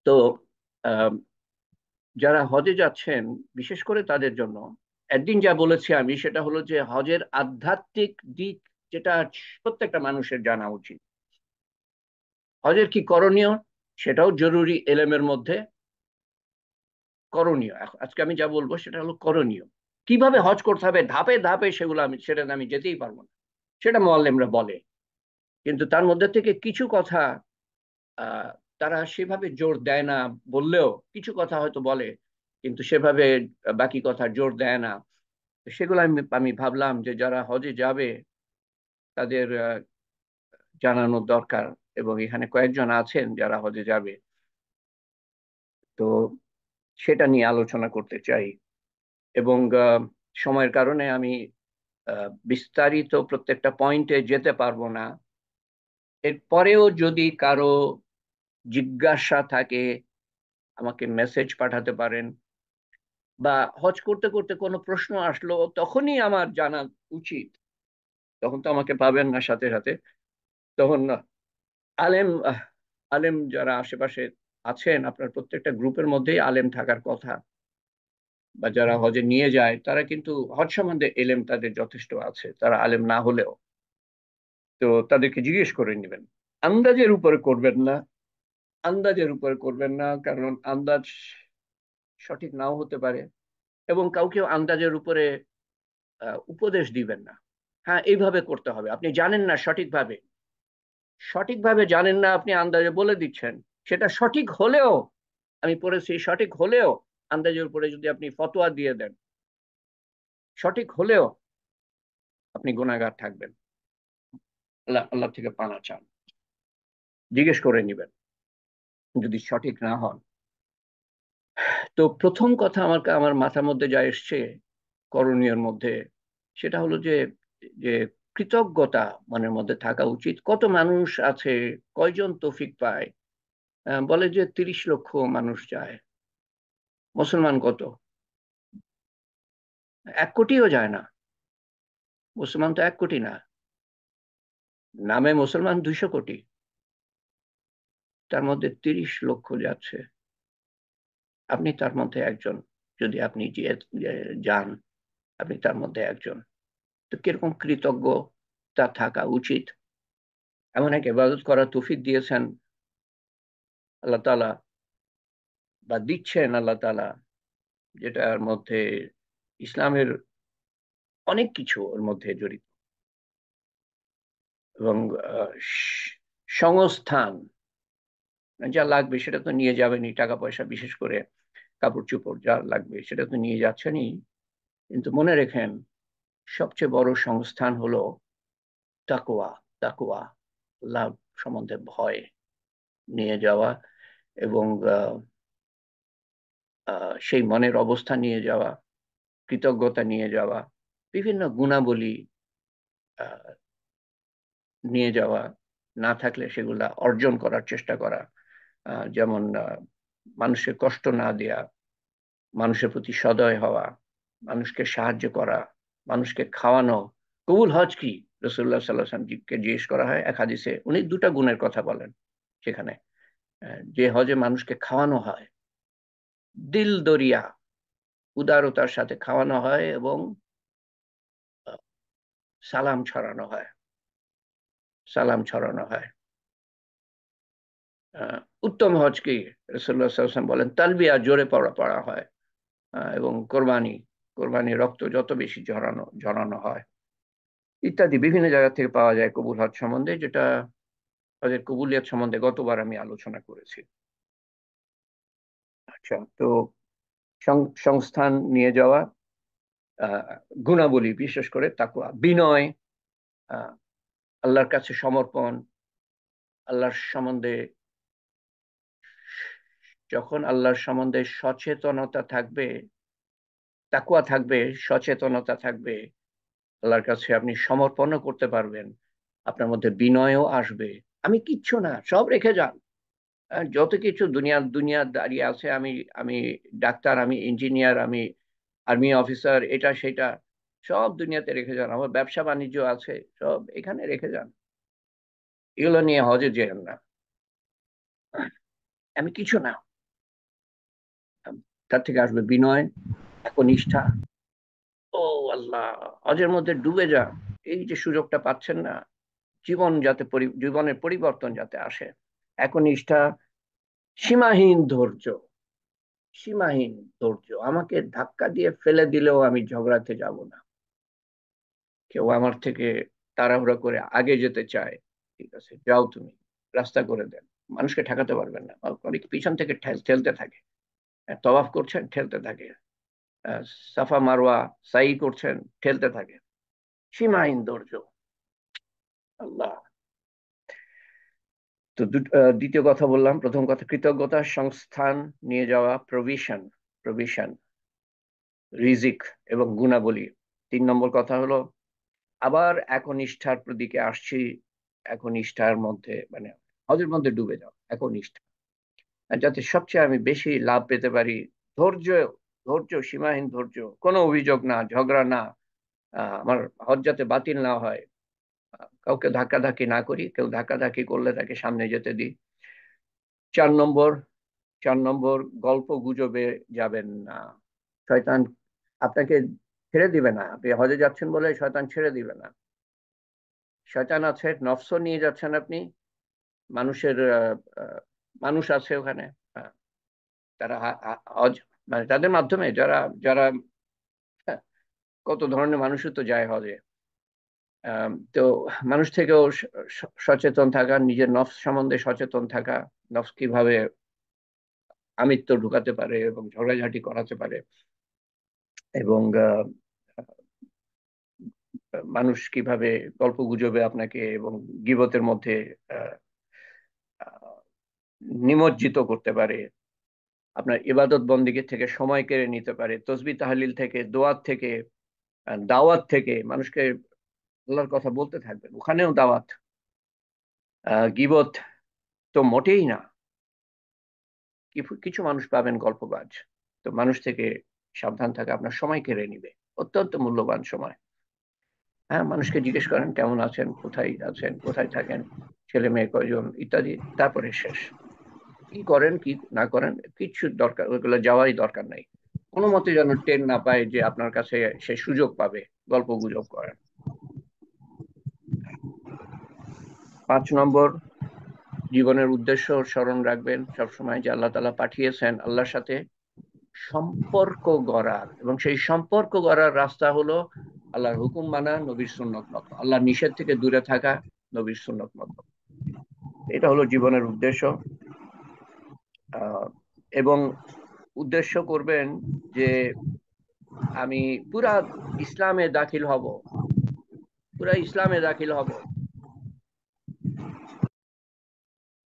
তো আহ, যারা হজে যাচ্ছেন বিশেষ করে তাদের জন্য একদিন যা বলেছি আমি সেটা হলো যে হজের আধ্যাত্মিক দিক যেটা প্রত্যেকটা মানুষের জানা উচিত। হজের কি করণীয় সেটাও জরুরি এলেমের মধ্যে। করণীয় আজকে আমি যা বলবো সেটা হলো করণীয়। কিভাবে হজ করতে হবে ধাপে ধাপে সেগুলো সেটা আমি যেতেই পারবো না, সেটা মুআল্লিমরা বলে। কিন্তু তার মধ্যে থেকে কিছু কথা আহ, তারা সেভাবে জোর দেয় না, বললেও কিছু কথা হয়তো বলে কিন্তু সেভাবে বাকি কথা জোর দেয় না। সেগুলো আমি আমি ভাবলাম যে যারা হজে যাবে তাদের জানানো দরকার। এবং এখানে কয়েকজন আছেন যারা হজে যাবে, তো সেটা নিয়ে আলোচনা করতে চাই। এবং সময়ের কারণে আমি বিস্তারিত প্রত্যেকটা পয়েন্টে যেতে পারবো না। এরপরেও যদি কারো জিজ্ঞাসা থাকে আমাকে মেসেজ পাঠাতে পারেন, বা হজ করতে করতে কোনো প্রশ্ন আসলো তখনই আমার জানা উচিত, তখন তো আমাকে পাবেন না সাথে সাথে। তখন আলেম আলেম যারা আশেপাশে আছেন আপনার প্রত্যেকটা গ্রুপের মধ্যেই আলেম থাকার কথা, বা যারা হজে নিয়ে যায় তারা কিন্তু হজ সম্বন্ধে এলেম তাদের যথেষ্ট আছে, তারা আলেম না হলেও। তো তাদেরকে জিজ্ঞেস করে নেবেন। আন্দাজের উপরে করবেন না, আন্দাজের উপরে করবেন না, কারণ আন্দাজ সঠিক নাও হতে পারে। এবং কাউকে আন্দাজের উপরে উপদেশ দিবেন না। হ্যাঁ এইভাবে করতে হবে, আপনি জানেন না সঠিকভাবে, সঠিকভাবে জানেন না, আপনি আন্দাজে বলে দিচ্ছেন। সেটা সঠিক হলেও, আমি পড়েছি সঠিক হলেও আন্দাজের উপরে যদি আপনি ফতোয়া দিয়ে দেন, সঠিক হলেও আপনি গুনাহগার থাকবেন। আল্লাহ আল্লাহ থেকে পানা চান, জিজ্ঞেস করে নিবেন যদি সঠিক না হন। তো প্রথম কথা আমার আমার মাথার মধ্যে যা এসছে করণীয়র মধ্যে, সেটা হলো যে যে কৃতজ্ঞতা মনের মধ্যে থাকা উচিত। কত মানুষ আছে, কয়জন তৌফিক পায়। বলে যে 30 লক্ষ মানুষ যায়, মুসলমান কত? 1 কোটিও যায় না। মুসলমান তো 1 কোটি না, নামে মুসলমান 200 কোটি, তার মধ্যে 30 লক্ষ যাচ্ছে, আপনি তার মধ্যে একজন। যদি আপনি যান, আপনি তার মধ্যে একজন। তো কিরকম কৃতজ্ঞতা থাকা উচিত। এমন এক ইবাদত করার তৌফিক দিয়েছেন আল্লাহ তাআলা, বা দিচ্ছেন আল্লাহ তাআলা, যেটার মধ্যে ইসলামের অনেক কিছু ওর মধ্যে জড়িত। এবং সংস্থান যা লাগবে সেটা তো নিয়ে যাবেনই, টাকা পয়সা বিশেষ করে কাপড় চোপড় যা লাগবে সেটা তো নিয়ে যাচ্ছেনই। কিন্তু মনে রেখেন সবচেয়ে বড় সংস্থান হলো তাকওয়া। তাকওয়া, আল্লাহ সম্বন্ধে ভয় নিয়ে যাওয়া। এবং সেই মনের অবস্থা নিয়ে যাওয়া, কৃতজ্ঞতা নিয়ে যাওয়া, বিভিন্ন গুণাবলী আহ, নিয়ে যাওয়া, না থাকলে সেগুলা অর্জন করার চেষ্টা করা। যেমন মানুষের কষ্ট না দেয়া, মানুষের প্রতি সদয় হওয়া, মানুষকে সাহায্য করা, মানুষকে খাওয়ানো। কবুল হজ কি? রসুল্লাহ সাল্লাহ কে জিজ্ঞেস করা হয় এক হাদিসে, উনি দুটা গুণের কথা বলেন সেখানে। যে হজে মানুষকে খাওয়ানো হয়, দিল দরিয়া উদারতার সাথে খাওয়ানো হয়, এবং সালাম ছড়ানো হয়, সালাম ছড়ানো হয়। উত্তম হজ কি? রসুল্লাহ সাল্লাম বলেন তালবিয়া জোরে পড়া পড়া হয়। এবং কোরবানি, কোরবানি রক্ত যত বেশি ঝরানো ঝরানো হয়, ইত্যাদি বিভিন্ন জায়গা থেকে পাওয়া যায় কবুল হজ সম্বন্ধে, যেটা হজের কবুলিয়ত সম্বন্ধে গতবার আমি আলোচনা করেছি। আচ্ছা, তো সংস্থান নিয়ে যাওয়া, আহ, গুণাবলী বিশেষ করে তাকওয়া, বিনয়, আহ, আল্লাহর কাছে সমর্পণ, আল্লাহর সম্বন্ধে, যখন আল্লাহর সম্বন্ধে সচেতনতা থাকবে, তাকওয়া থাকবে, সচেতনতা থাকবে, আল্লাহর কাছে আপনি সমর্পণও করতে পারবেন, আপনার মধ্যে বিনয়ও আসবে। আমি কিচ্ছু না, সব রেখে যান। যত কিছু দুনিয়া দুনিয়া দাঁড়িয়ে আছে, আমি আমি ডাক্তার, আমি ইঞ্জিনিয়ার, আমি আর্মি অফিসার, এটা সেটা সব দুনিয়াতে রেখে যান। আমার ব্যবসা বাণিজ্য আছে, সব এখানে রেখে যান। এগুলো নিয়ে হজে যেন না। আমি কিছু না, তার থেকে আসবে বিনয়, একনিষ্ঠা। ও আল্লাহ, হজের মধ্যে ডুবে যান, এই যে সুযোগটা পাচ্ছেন না, জীবনের পরিবর্তন যাতে আসে। একনিষ্ঠা, সীমাহীন ধৈর্য, সীমাহীন ধৈর্য। আমাকে ধাক্কা দিয়ে ফেলে দিলেও আমি ঝগড়াতে যাব না। কেউ আমার থেকে তাড়াহুড়া করে আগে যেতে চায়, ঠিক আছে যাও তুমি, রাস্তা করে দেন। মানুষকে ঠেকাতে পারবেন না, অনেক পিছন থেকে ঠেলতে থাকে। তওয়াফ করছেন, ঠেলতে থাকে। আহ, সাফা মারওয়া সাই করছেন, ঠেলতে থাকে। সীমাহীন ধৈর্য। আল্লাহ। তো দ্বিতীয় কথা বললাম, প্রথম কথা কৃতজ্ঞতা, সংস্থান, নিয়ে যাওয়া, প্রভিশন, প্রভিশন, রিজিক এবং গুণাবলী। 3 নম্বর কথা হলো আবার একনিষ্ঠার দিকে আসছি। একনিষ্ঠার মধ্যে মানে হজের মধ্যে ডুবে যাও, একনিষ্ঠা। আর যাতে সবচেয়ে আমি বেশি লাভ পেতে পারি, ধৈর্য, ধৈর্য, সীমাহীন ধৈর্য, কোনো অভিযোগ না, ঝগড়া না। আমার হজ যাতে বাতিল না হয়, কাউকে ধাক্কাধাক্কি না করি, কেউ ধাক্কাধাক্কি করলে তাকে সামনে যেতে দিই। 4 নম্বর, 4 নম্বর, গল্প গুজবে যাবেন না। শয়তান আপনাকে ছেড়ে দিবে না। আপনি হজে যাচ্ছেন বলে শয়তান ছেড়ে দিবে না। শয়তান আছে, নফস নিয়ে যাচ্ছেন আপনি। মানুষের মানুষ আছে ওখানে। আহ, তারা হজ মানে তাদের মাধ্যমে যারা যারা হ্যাঁ, কত ধরনের মানুষই তো যায় হজে। তো মানুষ থেকেও সচেতন থাকা, নিজের নফস সম্বন্ধে সচেতন থাকা, নফস কিভাবে আমিত্ব ঢুকাতে পারে এবং ঝগড়াঝাটি করাতে পারে, এবং মানুষ কিভাবে গল্প গুজবে আপনাকে এবং গীবতের মধ্যে আহ, আহ, নিমজ্জিত করতে পারে, আপনার ইবাদত বন্দিগি থেকে সময় কেড়ে নিতে পারে, তসবি তাহলিল থেকে, দোয়াত থেকে, দাওয়াত থেকে। মানুষকে আল্লাহর কথা বলতে থাকবেন, ওখানেও দাওয়াত। গীবত তো মোটেই না। কিছু মানুষ পাবেন গল্পবাজ। তো মানুষ থেকে সাবধান থাকা, আপনার সময় কেড়ে নিবে, অত্যন্ত মূল্যবান সময়। হ্যাঁ, মানুষকে জিজ্ঞেস করেন কেমন আছেন, কোথায় আছেন, কোথায় থাকেন, ছেলে মেয়ে কয়জন, ইত্যাদি, তারপরে শেষ। কি করেন কি না করেন কিচ্ছু দরকার, ওইগুলো যাওয়ারই দরকার নাই। কোনো মতে যেন টের না পায় যে আপনার কাছে সে সুযোগ পাবে গল্প গুজব করার। 5 নম্বর, জীবনের উদ্দেশ্য স্মরণ রাখবেন সবসময়, যে আল্লাহ তাআলা পাঠিয়েছেন আল্লাহর সাথে সম্পর্ক গড়ার, এবং সেই সম্পর্ক গড়ার রাস্তা হলো আল্লাহর হুকুম মানা, নবীর সুন্নত মতো, আল্লাহর নিষেধ থেকে দূরে থাকা, নবীর সুন্নত মতো। এটা হলো জীবনের উদ্দেশ্য। আহ, এবং উদ্দেশ্য করবেন যে আমি পুরা ইসলামে দাখিল হব, পুরা ইসলামে দাখিল হব।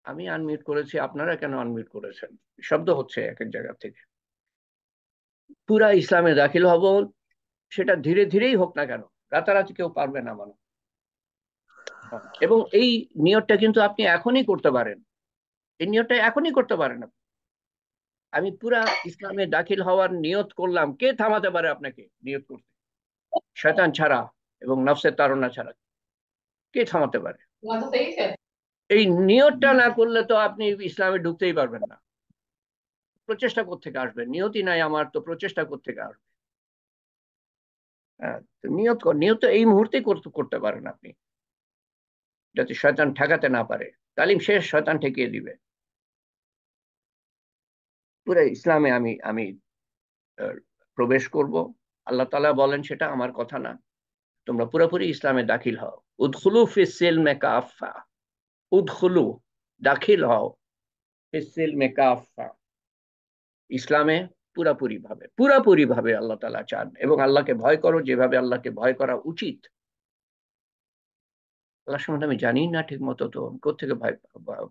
আমি আনমিউট করেছি, আপনারা কেন আনমিউট করেছেন? শব্দ হচ্ছে এক এক জায়গা থেকে। পুরা ইসলামে দাখিল হব, সেটা ধীরে ধীরেই হোক না কেন, রাতারাতি কেউ পারবে না মানুষ। এবং এই নিয়তটা কিন্তু আপনি এখনই করতে পারেন, এই নিয়তটা এখনই করতে পারেন আপনি। আমি পুরা ইসলামে দাখিল হওয়ার নিয়ত করলাম, কে থামাতে পারে আপনাকে নিয়ত করতে? শয়তান ছাড়া এবং নফসের তাড়না ছাড়া কে থামাতে পারে? এই নিয়তটা না করলে তো আপনি ইসলামে ঢুকতেই পারবেন না। প্রচেষ্টা কোত্থেকে আসবে? নিয়তই নাই আমার, তো প্রচেষ্টা কোত্থেকে আসবে? হ্যাঁ, তো নিয়ত এই মুহূর্তে করতে পারেন আপনি, যাতে শয়তান ঠেকাতে না পারে। তালিম শেষ, শয়তান ঠেকিয়ে দিবে। পুরো ইসলামে আমি আমি প্রবেশ করব। আল্লাহ তাআলা বলেন, সেটা আমার কথা না। তোমরা পুরোপুরি ইসলামে দাখিল হও। উদখুলু ফিস সিলমে কাফা, উদখুলু, দাখিল হও, ফিস সিলমে কাফা, ইসলামে পুরাপুরি ভাবে আল্লাহ তাআলা চান। এবং আল্লাহকে ভয় করো যেভাবে আল্লাহকে ভয় করা উচিত। আল্লাহ সম্বন্ধে আমি জানি না ঠিক মতো, তো কোথেকে ভয়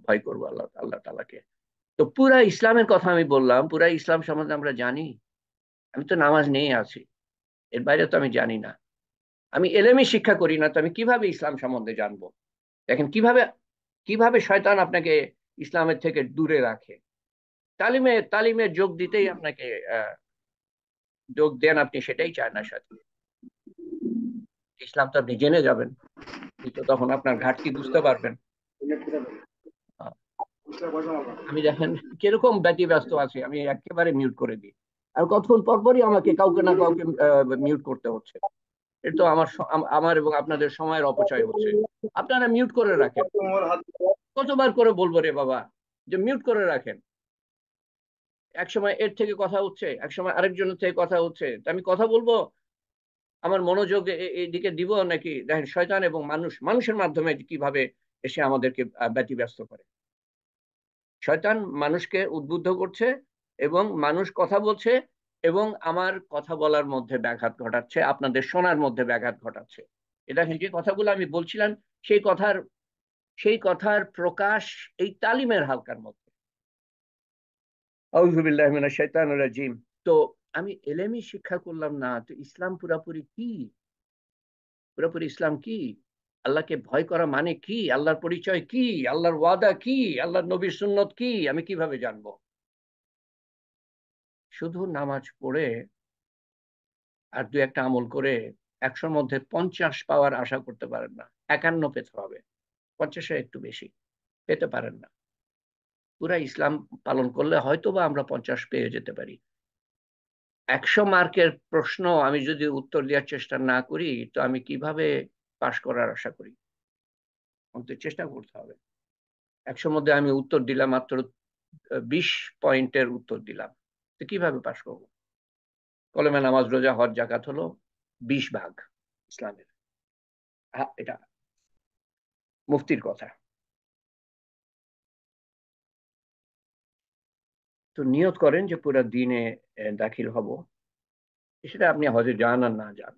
ভয় করবো আল্লাহ আল্লাহ তাআলাকে? তো পুরা ইসলামের কথা আমি বললাম, পুরা ইসলাম সম্বন্ধে আমরা জানি। আমি তো নামাজ নিয়ে আছি, এর বাইরে তো আমি জানি না। আমি এলেমই শিক্ষা করি না, তো আমি কিভাবে ইসলাম সম্বন্ধে জানবো? দেখেন কিভাবে কিভাবে শয়তান আপনাকে ইসলামের থেকে দূরে রাখে। তালিমে তালিমে যোগ দিতেই আপনাকে যোগ দেন আপনি, সেটাই চায় না সাথে। ইসলাম তো আপনি জেনে যাবেন, তো তখন আপনার ঘাটতি বুঝতে পারবেন। আহ, আমি দেখেন কিরকম ব্যতিব্যস্ত আছি, আমি একেবারে মিউট করে দিই। আর কতক্ষণ পর পরই আমাকে কাউকে না কাউকে মিউট করতে হচ্ছে। এটা তো আমার এবং আপনাদের সময়ের অপচয় হচ্ছে। আপনারা মিউট করে রাখেন। কতবার করে বলবো রে বাবা যে মিউট করে রাখেন? এক সময় এর থেকে কথা হচ্ছে, এক সময় আরেকজনের থেকে কথা হচ্ছে, তা আমি কথা বলবো, আমার মনোযোগ এইদিকে দিব নাকি? দেখেন, শয়তান এবং মানুষের মাধ্যমে কিভাবে এসে আমাদেরকে ব্যতিব্যস্ত করে। শয়তান মানুষকে উদ্বুদ্ধ করছে এবং মানুষ কথা বলছে এবং আমার কথা বলার মধ্যে ব্যাঘাত ঘটাচ্ছে, আপনাদের শোনার মধ্যে ব্যাঘাত ঘটাচ্ছে। এ দেখেন, যে কথাগুলো আমি বলছিলাম সেই কথার প্রকাশ এই তালিমের হালকার মধ্যে। আউযু বিল্লাহি মিনাশ শাইতানির রাজিম। তো আমি এলেমই শিক্ষা করলাম না, তো ইসলাম পুরাপুরি কি? পুরোপুরি ইসলাম কি? আল্লাহকে ভয় করা মানে কি? আল্লাহর পরিচয় কি? আল্লাহর ওয়াদা কি? আল্লাহর নবীর সুন্নত কি? আমি কিভাবে জানবো? শুধু নামাজ পড়ে আর দু একটা আমল করে 100-র মধ্যে 50 পাওয়ার আশা করতে পারেন না। 51 পেতে হবে। 50-এ একটু বেশি পেতে পারেন না। পুরা ইসলাম পালন করলে হয়তো বা আমরা 50 পেয়ে যেতে পারি। 100 মার্কের প্রশ্ন আমি যদি উত্তর দেওয়ার চেষ্টা না করি, তো আমি কিভাবে পাশ করার আশা করি? আমাদের চেষ্টা করতে হবে। 100-র মধ্যে আমি উত্তর দিলাম মাত্র 20 পয়েন্টের উত্তর দিলাম, তো কিভাবে পাশ করবো? কলমে নামাজ রোজা হজ জাকাত হলো 20 ভাগ ইসলামের। এটা মুফতির কথা। তো নিয়ত করেন যে পুরো দিনে দাখিল হব, সেটা আপনি হজে যান আর না যান,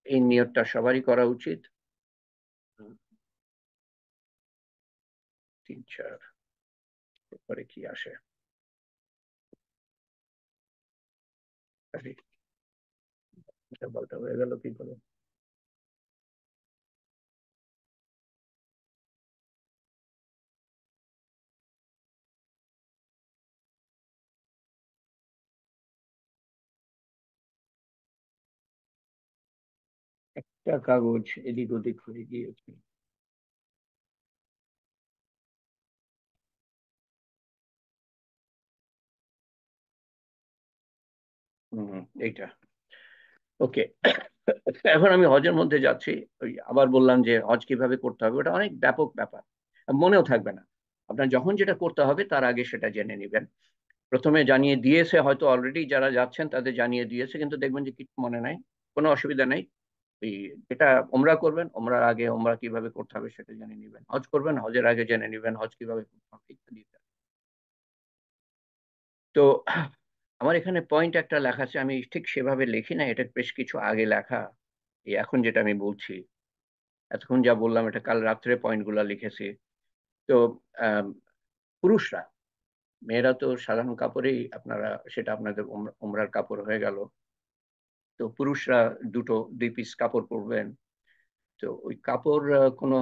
এই নিয়তটা সবারই করা উচিত। 3-4 পরে কি আসে? আরে, এটা বলতে হয়ে গেল কি করে? একটা কাগজ এদিক ওদিক হয়ে গিয়েছে। হম, এইটা ওকে। এখন আমি হজের মধ্যে যাচ্ছি। ওই আবার বললাম যে হজ কিভাবে করতে হবে, ওটা অনেক ব্যাপক ব্যাপার, মনেও থাকবে না। আপনার যখন যেটা করতে হবে তার আগে সেটা জেনে নেবেন। প্রথমে জানিয়ে দিয়েছে হয়তো, অলরেডি যারা যাচ্ছেন তাদের জানিয়ে দিয়েছে, কিন্তু দেখবেন যে কিছু মনে নাই। কোনো অসুবিধা নেই। এই যেটা ওমরা করবেন, ওমরার আগে ওমরা কিভাবে করতে হবে সেটা জেনে নেবেন। হজ করবেন, হজের আগে জেনে নেবেন হজ কিভাবে করতে হবে, ইত্যাদি ইত্যাদি। তো আমার এখানে পয়েন্ট একটা লেখা আছে, আমি ঠিক সেভাবে লিখি না, এটা বেশ কিছু আগে লেখা। এই এখন যেটা আমি বলছি, এতক্ষণ যা বললাম এটা কাল রাত্রে পয়েন্ট গুলা লিখেছি। তো আম, পুরুষরা, মেয়েরা তো সাধারণ কাপড়েই, আপনারা সেটা আপনাদের উমরার কাপড় হয়ে গেল। তো পুরুষরা দুই পিস কাপড় পরবেন। তো ওই কাপড় কোনো,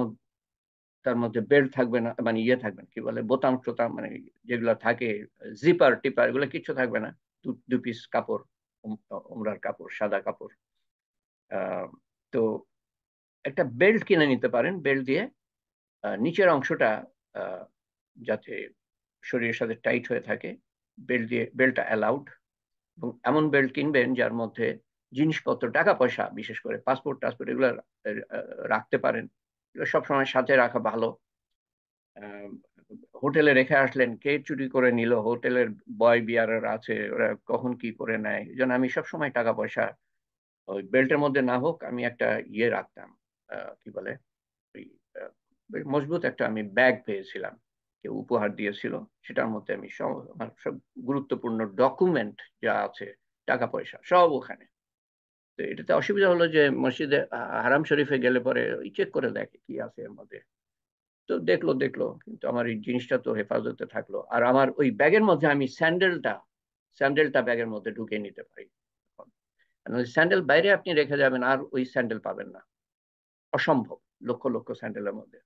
তার মধ্যে বেল্ট থাকবে না, মানে ইয়ে থাকবে না, কি বলে, বোতাম টোতাম, মানে যেগুলো থাকে, জিপার টিপার, এগুলো কিচ্ছু থাকবে না। দু পিস কাপড়, উমরার কাপড়, সাদা কাপড়। আহ, তো একটা বেল্ট কিনে নিতে পারেন, বেল্ট দিয়ে নিচের অংশটা আহ, যাতে শরীরের সাথে টাইট হয়ে থাকে, বেল্টটা অ্যালাউড। এবং এমন বেল্ট কিনবেন যার মধ্যে জিনিসপত্র, টাকা পয়সা, বিশেষ করে পাসপোর্ট টাসপোর্ট, এগুলো রাখতে পারেন। এগুলো সবসময় সাথে রাখা ভালো। আহ, হোটেলে রেখে আসলেন, কে চুরি করে নিল, হোটেলের বয় বিয়ারার আছে, ওরা কখন কি করে নেয়। এই জন্য আমি সবসময় টাকা পয়সা ওই বেল্টের মধ্যে না হোক, আমি একটা ইয়ে রাখতাম, কি বলে, ওই বেশ মজবুত একটা আমি ব্যাগ পেয়েছিলাম, কেউ উপহার দিয়েছিল। সেটার মধ্যে আমি সব আমার সব গুরুত্বপূর্ণ ডকুমেন্ট যা আছে, টাকা পয়সা সব ওখানে। তো এটাতে অসুবিধা হলো যে মসজিদে হারাম শরীফে গেলে পরে ওই চেক করে দেখে কি আছে এর মধ্যে। তো দেখলো দেখলো, কিন্তু আমার এই জিনিসটা তো হেফাজতে থাকলো। আর আমার ওই ব্যাগের মধ্যে আমি স্যান্ডেলটা ব্যাগের মধ্যে ঢুকিয়ে নিতে পারি। কারণ ওই স্যান্ডেল বাইরে আপনি রেখে যাবেন আর ওই স্যান্ডেল পাবেন না, অসম্ভব, লক্ষ লক্ষ স্যান্ডেলের মধ্যে।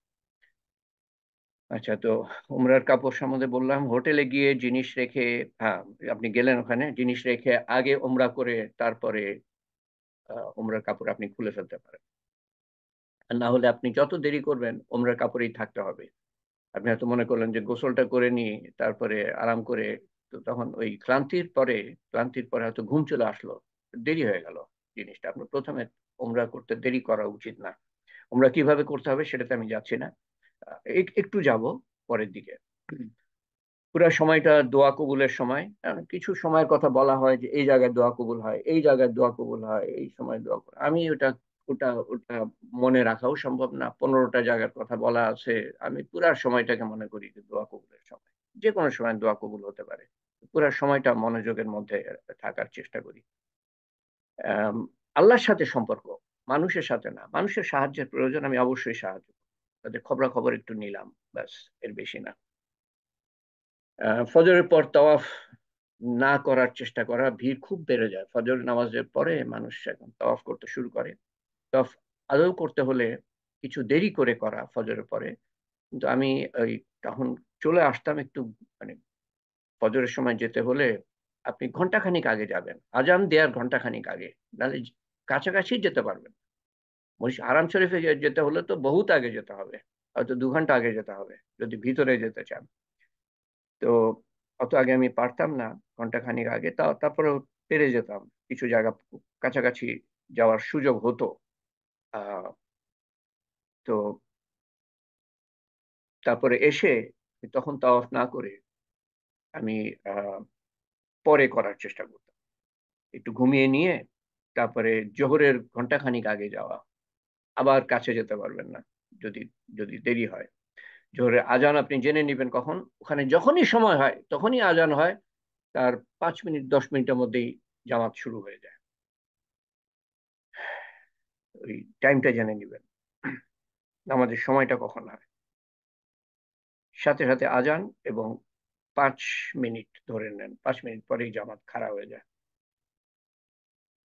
আচ্ছা, তো উমরার কাপড় সম্বন্ধে বললাম। হোটেলে গিয়ে জিনিস রেখে, হ্যাঁ, আপনি গেলেন ওখানে, জিনিস রেখে আগে উমরা করে তারপরে উমরার কাপড় আপনি খুলে ফেলতে পারেন। আর না হলে আপনি যত দেরি করবেন উমরার কাপড়েই থাকতে হবে। আপনি হয়তো মনে করলেন যে গোসলটা করে নিয়ে তারপরে আরাম করে তো তখন ওই ক্লান্তির পরে হয়তো ঘুম চলে আসলো, দেরি হয়ে গেল। জিনিসটা আপনার প্রথমে ওমরা করতে দেরি করা উচিত না। ওমরা কিভাবে করতে হবে সেটাতে আমি যাচ্ছি না, একটু যাব পরের দিকে। পুরো সময়টা দোয়া কবুলের সময়। কিছু সময়ের কথা বলা হয় যে এই জায়গায় দোয়া কবুল হয়, এই জায়গায় দোয়া কবুল হয়, এই সময় দোয়া কবুল। আমি ওটা ওটা ওটা মনে রাখাও সম্ভব না। 15টা জায়গার কথা বলা আছে। আমি পুরা সময়টাকে মনে করি যে দোয়া কবুলের সময়। যে কোনো সময় দোয়া কবুল হতে পারে। পুরা সময়টা মনোযোগের মধ্যে থাকার চেষ্টা করি। আম, আল্লাহর সাথে সম্পর্ক, মানুষের সাথে না। মানুষের সাহায্যের প্রয়োজন, আমি অবশ্যই সাহায্য করব। তাদের খবরাখবর একটু নিলাম, ব্যাস, এর বেশি না। ফজরের পর তাওয়াফ না করার চেষ্টা করা। ভিড় খুব বেড়ে যায় ফজর নামাজের পরে, মানুষ এখন তাওয়াফ করতে শুরু করে। তাওয়াফ আদৌ করতে হলে কিছু দেরি করে করা ফজরের পরে। কিন্তু আমি ওই তখন চলে আসতাম একটু, মানে ফজরের সময় যেতে হলে আপনি ঘন্টাখানিক আগে যাবেন, আজান দেওয়ার ঘন্টাখানিক আগে, নাহলে কাছাকাছি যেতে পারবেন। হারাম শরীফে যেতে হলে তো বহুত আগে যেতে হবে, হয়তো 2 ঘন্টা আগে যেতে হবে যদি ভিতরে যেতে চান। তো অত আগে আমি পারতাম না, ঘন্টাখানিক আগে। তারপরেও পেরে যেতাম, কিছু জায়গা কাছাকাছি যাওয়ার সুযোগ হতো। আহ, তো তারপরে এসে তখন তাওয়াফ না করে আমি আহ, পরে করার চেষ্টা করতাম, একটু ঘুমিয়ে নিয়ে। তারপরে জোহরের ঘন্টাখানিক আগে যাওয়া। আবার কাছে যেতে পারবেন না যদি যদি দেরি হয়। জোহরের আজান আপনি জেনে নেবেন কখন, ওখানে যখনই সময় হয় তখনই আজান হয়। তার 5 মিনিট 10 মিনিটের মধ্যেই জামাত শুরু হয়ে যায়। ওই টাইমটা জেনে নেবেন, আমাদের সময়টা কখন হয়। সাথে সাথে আজান, এবং 5 মিনিট ধরে নেন, 5 মিনিট পরেই জামাত খাড়া হয়ে যায়।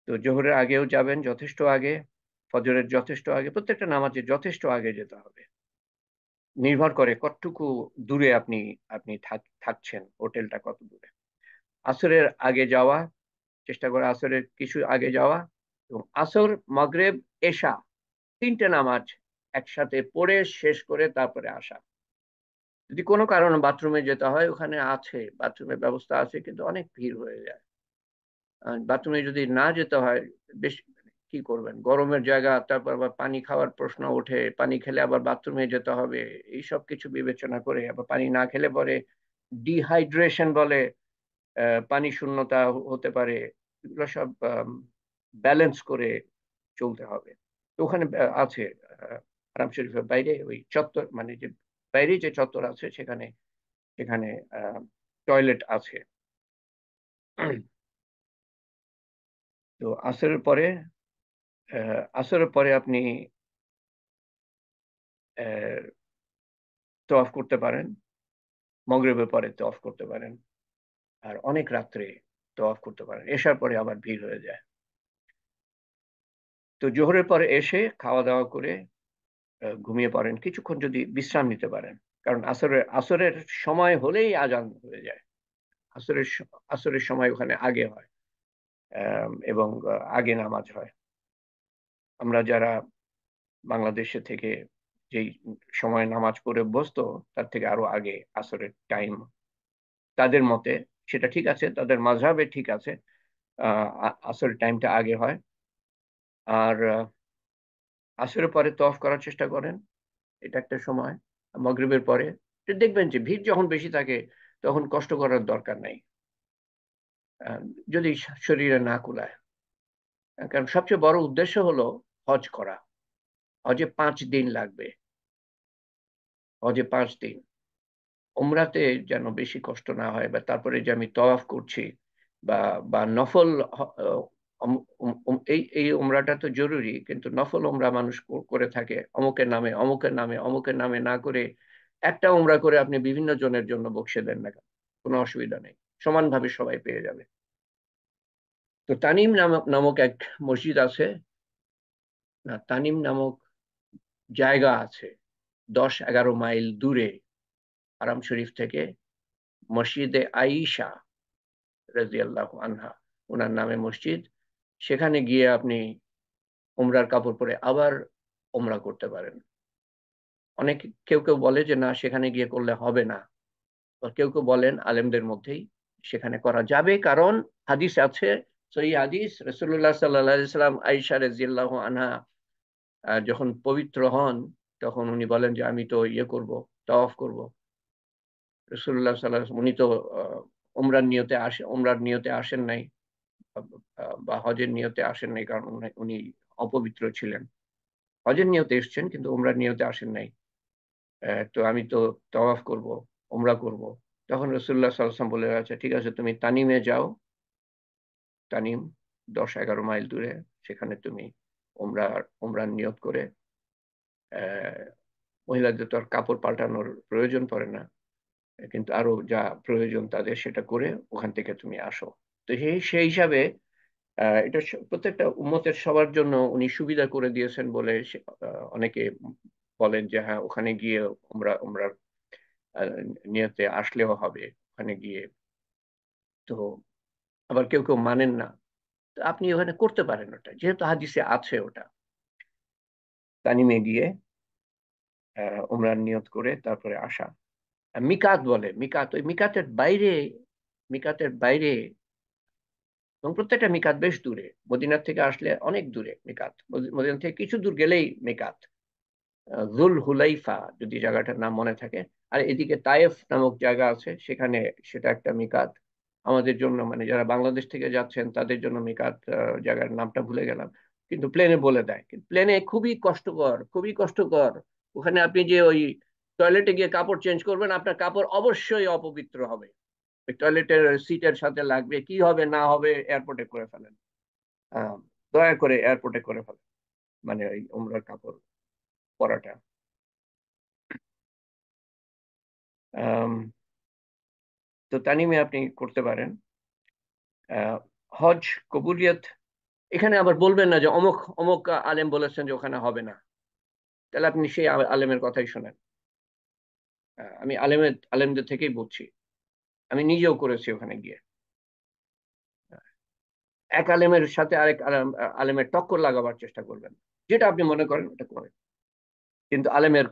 তো জোহরের আগেও যাবেন, যথেষ্ট আগে। ফজরের যথেষ্ট আগে, প্রত্যেকটা নামাজে যথেষ্ট আগে যেতে হবে। নির্ভর করে কতটুকু দূরে আপনি আপনি থাকছেন, হোটেলটা কত দূরে। আসরের আগে যাওয়া, চেষ্টা করে আসরের কিছু আগে যাওয়া। এবং আসর, মাগরিব, এশা, 3টে নামাজ একসাথে পড়ে শেষ করে তারপরে আসা। যদি কোনো কারণে বাথরুমে যেতে হয়, ওখানে আছে, বাথরুমের ব্যবস্থা আছে, কিন্তু অনেক ভিড় হয়ে যায়। বাথরুমে যদি না যেতে হয়, বেশ, কি করবেন, গরমের জায়গা, তারপর আবার পানি খাওয়ার প্রশ্ন ওঠে, পানি খেলে আবার বাথরুমে যেতে হবে। এই সব কিছু বিবেচনা করে আবার পানি না খেলে পরে ডিহাইড্রেশন বলে, পানি শূন্যতা হতে পারে। এগুলো সব ব্যালেন্স করে চলতে হবে। তো ওখানে আছে, হারাম শরীফের বাইরে ওই চত্বর, মানে যে বাইরে যে চত্বর আছে, সেখানে সেখানে টয়লেট আছে। তো আসরের পরে আপনি তওয়াফ করতে পারেন, মাগরিবের পরে তওয়াফ করতে পারেন, আর অনেক রাত্রে তওয়াফ করতে পারেন। এশার পরে আবার ভিড় হয়ে যায়। তো জোহরের পরে এসে খাওয়া দাওয়া করে ঘুমিয়ে পড়েন, কিছুক্ষণ যদি বিশ্রাম নিতে পারেন। কারণ আসরের সময় হলেই আজান হয়ে যায়। আসরের সময় ওখানে আগে হয়, এবং আগে নামাজ হয়। আমরা যারা বাংলাদেশে থেকে যেই সময় নামাজ পড়ে অভ্যস্ত, তার থেকে আরো আগে আসরের টাইম তাদের মতে। সেটা ঠিক আছে, তাদের মাযহাবে ঠিক আছে। আসরের টাইমটা আগে হয়। আর আসরের পরে তওয়াফ করার চেষ্টা করেন, এটা একটা সময়। মাগরিবের পরে দেখবেন যে ভিড় যখন বেশি থাকে, তখন কষ্ট করার দরকার নাই, আহ, যদি শরীরে না কুলায়। কারণ সবচেয়ে বড় উদ্দেশ্য হলো হজ করা। হজে 5 দিন লাগবে, হজে 5 দিন। ওমরাতে যেন বেশি কষ্ট না হয়, বা তারপরে যে আমি তওয়াফ করছি, বা বা নফল, এই এই ওমরাটা তো জরুরি, কিন্তু নফল ওমরা মানুষ করে থাকে অমুকের নামে, অমুকের নামে, অমুকের নামে না করে। একটা ওমরা করে আপনি বিভিন্ন জনের জন্য বকশে দেন না কেন, কোনো অসুবিধা নেই, সমানভাবে সবাই পেয়ে যাবে। তো তানিম নামক নামক এক মসজিদ আছে, না, তানিম নামক জায়গা আছে, 10-11 মাইল দূরে হারাম শরীফ থেকে। মসজিদে আইসা রাদিয়াল্লাহু আনহা, ওনার নামে মসজিদ। সেখানে গিয়ে আপনি ওমরার কাপড় পরে আবার ওমরা করতে পারেন। অনেক, কেউ কেউ বলে যে না, সেখানে গিয়ে করলে হবে না। আর কেউ কেউ বলেন আলেমদের মধ্যেই সেখানে করা যাবে, কারণ হাদিস আছে, সহিহ হাদিস, রাসূলুল্লাহ সাল্লাল্লাহু আলাইহি সাল্লাম আয়েশা রাদিয়াল্লাহু আনহা যখন পবিত্র হন, তখন উনি বলেন যে আমি তো ইয়ে করব, তাওয়াফ করব। রাসূলুল্লাহ সাল্লাল্লাহু আলাইহি ওয়াসাল্লাম উনি তো উমরার নিয়তে আসেন নাই, বা হজের নিয়তে আসেন নাই, কারণ উনি অপবিত্র ছিলেন। হজের নিয়তে এসেছেন কিন্তু উমরার নিয়তে আসেন নাই। তো আমি তো তাওয়াফ করব, উমরা করব। তখন রাসূলুল্লাহ সাল্লাল্লাহু আলাইহি ওয়াসাল্লাম বলে, আচ্ছা ঠিক আছে, তুমি তানিমে যাও। তানিম 10-11 মাইল দূরে, সেখানে তুমি উমরার নিয়ত করে, আহ, মহিলাদের তো আর কাপড় পাল্টানোর প্রয়োজন পড়ে না, কিন্তু আরো যা প্রয়োজন তাদের সেটা করে ওখান থেকে তুমি আসো। তো সেই হিসাবে এটা প্রত্যেকটা উম্মতের সবার জন্য উনি সুবিধা করে দিয়েছেন বলে অনেকে বলেন যে হ্যাঁ, ওখানে গিয়ে উমরার আহ, নিয়তে আসলেও হবে ওখানে গিয়ে। তো আবার কেউ কেউ মানেন না, তো আপনি ওখানে করতে পারেন ওটা, যেহেতু হাদিসে আছে ওটা। তানিমে গিয়ে উমরার নিয়ত করে তারপরে আসা। মিকাত বলে, মিকাত ওই মিকাতের বাইরে, এবং প্রত্যেকটা মিকাত বেশ দূরে, মদিনার থেকে আসলে অনেক দূরে মিকাত। মদিনা থেকে কিছু দূর গেলেই মিকাত। জুল হুলাইফা যদি জায়গাটার নাম মনে থাকে। আর এদিকে তায়েফ নামক জায়গা আছে, সেখানে সেটা একটা মিকাত। আমাদের জন্য, মানে যারা বাংলাদেশ থেকে যাচ্ছেন তাদের জন্য মিকাত জায়গার নামটা ভুলে গেলাম, কিন্তু প্লেনে বলে দেয়। কিন্তু প্লেনে খুবই কষ্টকর, খুবই কষ্টকর। ওখানে আপনি যে ওই টয়লেটে গিয়ে কাপড় চেঞ্জ করবেন, আপনার কাপড় অবশ্যই অপবিত্র হবে। ওই টয়লেটের সিটের সাথে লাগবে, কি হবে না হবে এয়ারপোর্টে করে ফেলেন। আহ, দয়া করে এয়ারপোর্টে করে ফেলেন, মানে ওই উমরার কাপড় পরাটা। আম, তো তানিমে আপনি করতে পারেন। আহ, হজ কবুলিয়ত, এখানে আবার বলবেন না যে অমুক অমুক আলেম বলেছেন যে ওখানে হবে না, তাহলে আপনি সেই আলেমের কথাই শোনেন। আমি আলেমদের থেকেই বলছি, আমি নিজেও করেছি ওখানে গিয়ে। এক আলেমের সাথে আরেক আলেমের টক্কর লাগাবার চেষ্টা করবেন, যেটা আপনি মনে করেন ওটা করেন, কিন্তু আলেমের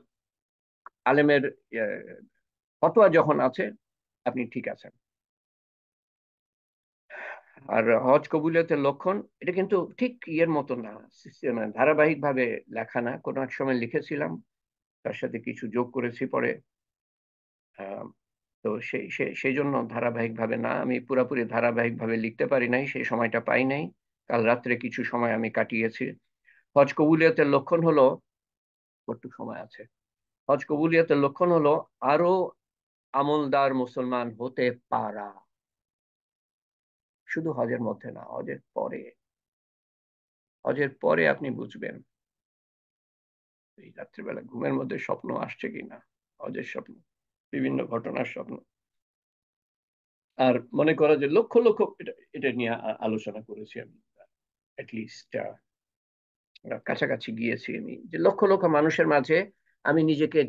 আলেমের ফতোয়া যখন আছে আপনি ঠিক আছেন। আর হজ কবুলিয়তের লক্ষণ, এটা কিন্তু ঠিক ইয়ের মতো না, মানে ধারাবাহিক ভাবে লেখা না, কোনো এক সময় লিখেছিলাম, তার সাথে কিছু যোগ করেছি পরে। আহ, তো সেই জন্য ধারাবাহিক ভাবে না, আমি পুরাপুরি ধারাবাহিক ভাবে লিখতে পারি নাই, সেই সময়টা পাই নাই। কাল রাত্রে কিছু সময় আমি কাটিয়েছি। হজ কবুলিয়তের লক্ষণ হলো, কতটুকু সময় আছে, হজ কবুলিয়তের লক্ষণ হলো আরো আমলদার মুসলমান হতে পারা। শুধু হজের মধ্যে না, হজের পরে। হজের পরে আপনি বুঝবেন এই রাত্রিবেলা ঘুমের মধ্যে স্বপ্ন আসছে কিনা, হজের স্বপ্ন, বিভিন্ন ঘটনার স্বপ্ন। আর মনে করো যে লক্ষ লক্ষ, এটা নিয়ে আলোচনা করেছি আমি, অ্যাটলিস্ট কাছাকাছি গিয়েছি আমি, যে লক্ষ লক্ষ মানুষের মাঝে আমি নিজেকে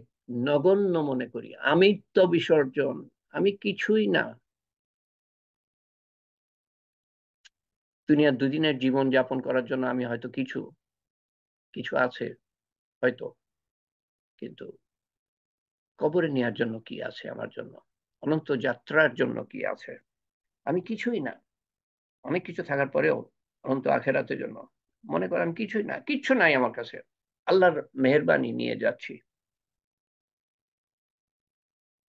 নগণ্য মনে করি, আমিত্ব বিসর্জন, আমি কিছুই না। দুনিয়ার দুদিনের জীবন যাপন করার জন্য আমি হয়তো কিছু কিছু আছে হয়তো, কিন্তু কবরে নেওয়ার জন্য কি আছে আমার জন্য, অনন্ত যাত্রার জন্য কি আছে? আমি কিছুই না। অনেক কিছু থাকার পরেও অনন্ত আখেরাতের জন্য মনে করেন কিছুই না, কিচ্ছু নাই আমার কাছে, আল্লাহর মেহেরবানি নিয়ে যাচ্ছি।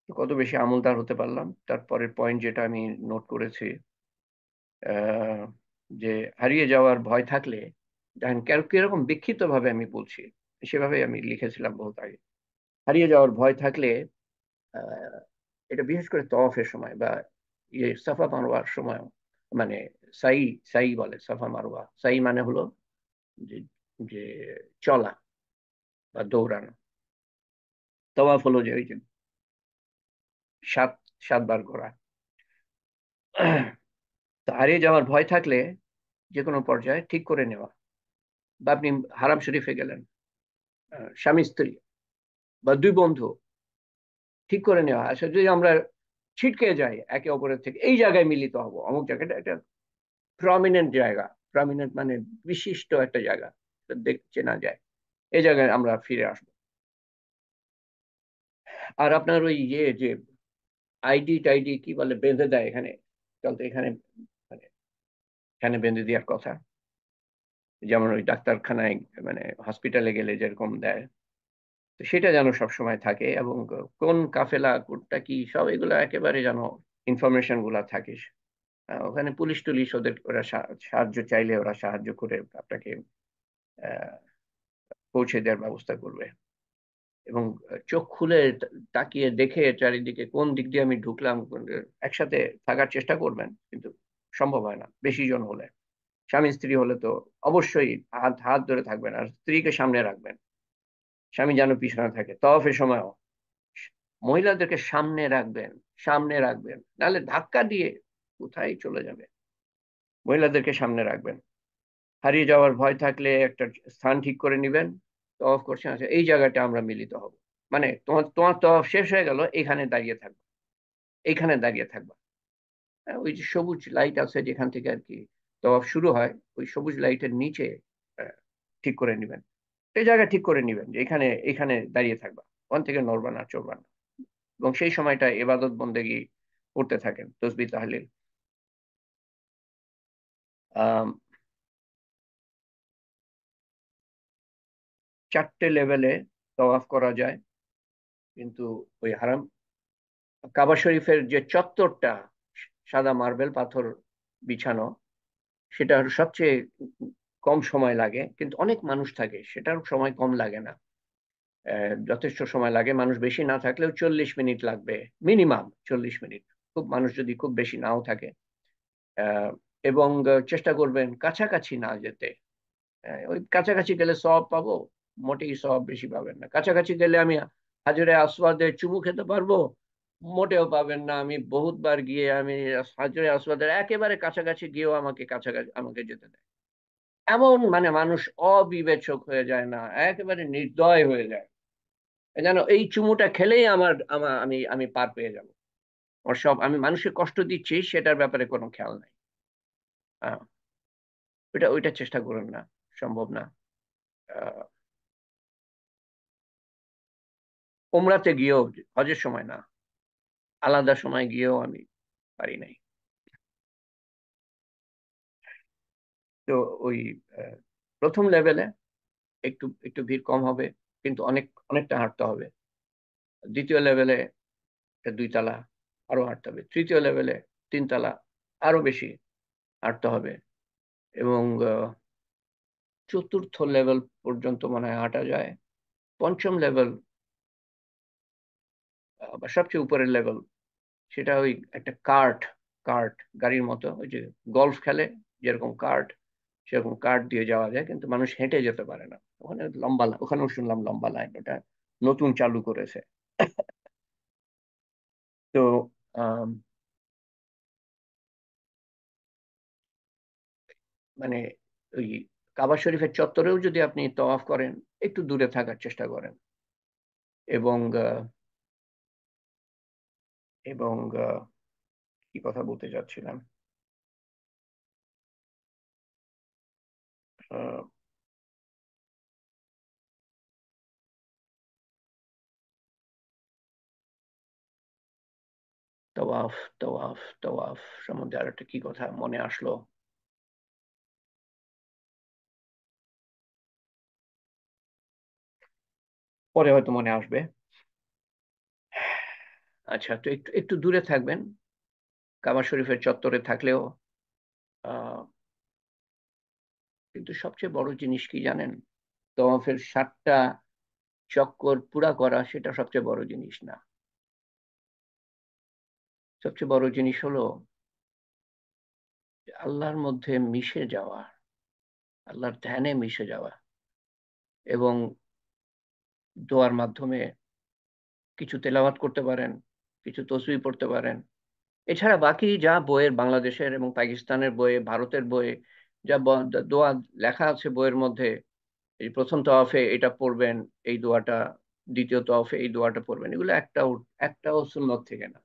তো কত বেশি আমলদার হতে পারলাম। তারপরের পয়েন্ট যেটা আমি নোট করেছি, আহ, যে হারিয়ে যাওয়ার ভয় থাকলে, দেখেন কিরকম বিক্ষিপ্ত ভাবে আমি বলছি, সেভাবে আমি লিখেছিলাম বহুত আগে। হারিয়ে যাওয়ার ভয় থাকলে, আহ, এটা বিশেষ করে তওয়াফের সময় বা ইয়ে সাফা মারওয়ার সময়, মানে সাই সাই বলে সাফা মারওয়া, সাই মানে হলো যে যে চলা বা দৌড়ানো। তওয়াফ হলো যে ওই যে সাত সাতবার ঘোরা। তো হারিয়ে যাওয়ার ভয় থাকলে যে কোনো পর্যায়ে ঠিক করে নেওয়া, বা আপনি হারাম শরীফে গেলেন, স্বামী স্ত্রী বা দুই বন্ধু, ঠিক করে নেওয়া। আসলে যদি আমরা ছিটকে যাই একে অপরের থেকে, এই জায়গায় মিলিত হব, অমুক জায়গাটা একটা প্রমিনেন্ট জায়গা, প্রমিনেন্ট মানে বিশিষ্ট একটা জায়গা, চেনা যায়, এই জায়গায় আমরা ফিরে আসবো। আর আপনার ওই ইয়ে যে আইডি টাইডি কি বলে বেঁধে দেয় এখানে, চলতে এখানে মানে এখানে বেঁধে দেওয়ার কথা, যেমন ওই ডাক্তারখানায় মানে হসপিটালে গেলে যেরকম দেয়, তো সেটা যেন সবসময় থাকে, এবং কোন কাফেলা কোনটা কি সব এগুলো একেবারে যেন ইনফরমেশন গুলা থাকে। ওখানে পুলিশ টুলিশ ওদের ওরা সাহায্য চাইলে ওরা সাহায্য করে আপনাকে আহ, পৌঁছে দেওয়ার ব্যবস্থা করবে। এবং চোখ খুলে তাকিয়ে দেখে চারিদিকে কোন দিক দিয়ে আমি ঢুকলাম, একসাথে থাকার চেষ্টা করবেন, কিন্তু সম্ভব হয় না বেশি জন হলে। স্বামী স্ত্রী হলে তো অবশ্যই হাত হাত ধরে থাকবেন, আর স্ত্রীকে সামনে রাখবেন, স্বামী যেন পিছনে থাকে। তওয়াফের সময়ও মহিলাদেরকে সামনে রাখবেন, সামনে রাখবেন, নাহলে ধাক্কা দিয়ে কোথায় চলে যাবে। মহিলাদেরকে সামনে রাখবেন। হারিয়ে যাওয়ার ভয় থাকলে একটা স্থান ঠিক করে নিবেন, তওয়াফ করছেন, আচ্ছা এই জায়গাটা আমরা মিলিত হব, মানে তোমার তোমার তওয়াফ শেষ হয়ে গেল, এখানে দাঁড়িয়ে থাকবা, এইখানে দাঁড়িয়ে থাকবা। ওই যে সবুজ লাইট আছে যেখান থেকে আর কি তওয়াফ শুরু হয়, ওই সবুজ লাইটের নিচে আহ, ঠিক করে নিবেন, এই জায়গা ঠিক করে নিবেন যে এখানে এখানে দাঁড়িয়ে থাকবা, ওখান থেকে নড়বা না চড়বা না। এবং সেই সময়টা ইবাদত বন্দেগী করতে থাকেন, তসবিহ তাহলিল। আহ 4টে লেভেলে তওয়াফ করা যায়, কিন্তু ওই হারাম কাবা শরীফের যে চত্বরটা সাদা মার্বেল পাথর বিছানো, সেটা সবচেয়ে কম সময় লাগে, কিন্তু অনেক মানুষ থাকে সেটার সময় কম লাগে না। যথেষ্ট সময় লাগে, মানুষ বেশি না থাকলেও 40 মিনিট লাগবে, মিনিমাম 40 মিনিট, খুব মানুষ যদি খুব বেশি নাও থাকে। আহ, এবং চেষ্টা করবেন কাছাকাছি না যেতে। ওই কাছাকাছি গেলে সওয়াব পাবো, মোটেই সওয়াব বেশি পাবেন না। কাছাকাছি গেলে আমি হাজরে আসওয়াদে চুমু খেতে পারবো, মোটেও পাবেন না। আমি বহুতবার গিয়ে আমি হাজরে আসওয়াদের একেবারে কাছাকাছি গিয়েও আমাকে কাছাকাছি আমাকে যেতে দেয়। এমন মানে মানুষ অবিবেচক হয়ে যায় না, একেবারে নির্দয় হয়ে যায়, যেন এই চুমুটা খেলেই আমার আমার আমি আমি পার পেয়ে যাব। ওর সব আমি মানুষকে কষ্ট দিচ্ছি সেটার ব্যাপারে কোনো খেয়াল নাই। আহ, ওইটা চেষ্টা করুন না, সম্ভব না। আহ, উমরাতে গিয়েও, হজের সময় না, আলাদা সময় গিয়েও আমি পারি নাই। তো ওই আহ, প্রথম লেভেলে একটু একটু ভিড় কম হবে, কিন্তু অনেকটা হাঁটতে হবে। দ্বিতীয় লেভেলে 2 তলা, আরো হাঁটতে হবে। তৃতীয় লেভেলে 3 তলা, আরো বেশি হাঁটতে হবে। এবং চতুর্থ লেভেল পর্যন্ত মনে হয় হাঁটা যায়। পঞ্চম লেভেল বা সবচেয়ে উপরের লেভেল, সেটা ওই একটা কার্ট, কার্ট গাড়ির মতো, ওই যে গলফ খেলে যেরকম কার্ট, সেরকম কার্ট দিয়ে যাওয়া যায়, কিন্তু মানুষ হেঁটে যেতে পারে না ওখানে। লম্বা ওখানেও শুনলাম লম্বা লাইন, ওটা নতুন চালু করেছে। তো আম, মানে ওই কাবা শরীফের চত্বরেও যদি আপনি তওয়াফ করেন, একটু দূরে থাকার চেষ্টা করেন। এবং এবং কি কথা বলতে চাচ্ছিলাম, আহ, তওয়াফ তওয়াফ তওয়াফ সম্বন্ধে আর একটা কি কথা মনে আসলো, পরে হয়তো মনে আসবে। আচ্ছা, তো একটু একটু দূরে থাকবেন কাবা শরীফের চত্বরে থাকলেও। আহ, কিন্তু সবচেয়ে বড় জিনিস কি জানেন, তওয়াফের 7টা চক্কর পুরা করা সেটা সবচেয়ে বড় জিনিস না। সবচেয়ে বড় জিনিস হলো যে আল্লাহর মধ্যে মিশে যাওয়া, আল্লাহর ধ্যানে মিশে যাওয়া, এবং দোয়ার মাধ্যমে কিছু তেলাওয়াত করতে পারেন, কিছু তসবিহ পড়তে পারেন। এছাড়া বাকি যা বইয়ের, বাংলাদেশের এবং পাকিস্তানের বইয়ে, ভারতের বইয়ে যা দোয়া লেখা আছে বইয়ের মধ্যে, এই প্রথম তওয়াফে এটা পড়বেন, এই দোয়াটা, দ্বিতীয় তওয়াফে এই দোয়াটা পড়বেন, এগুলো একটাও সুন্নত থেকে না,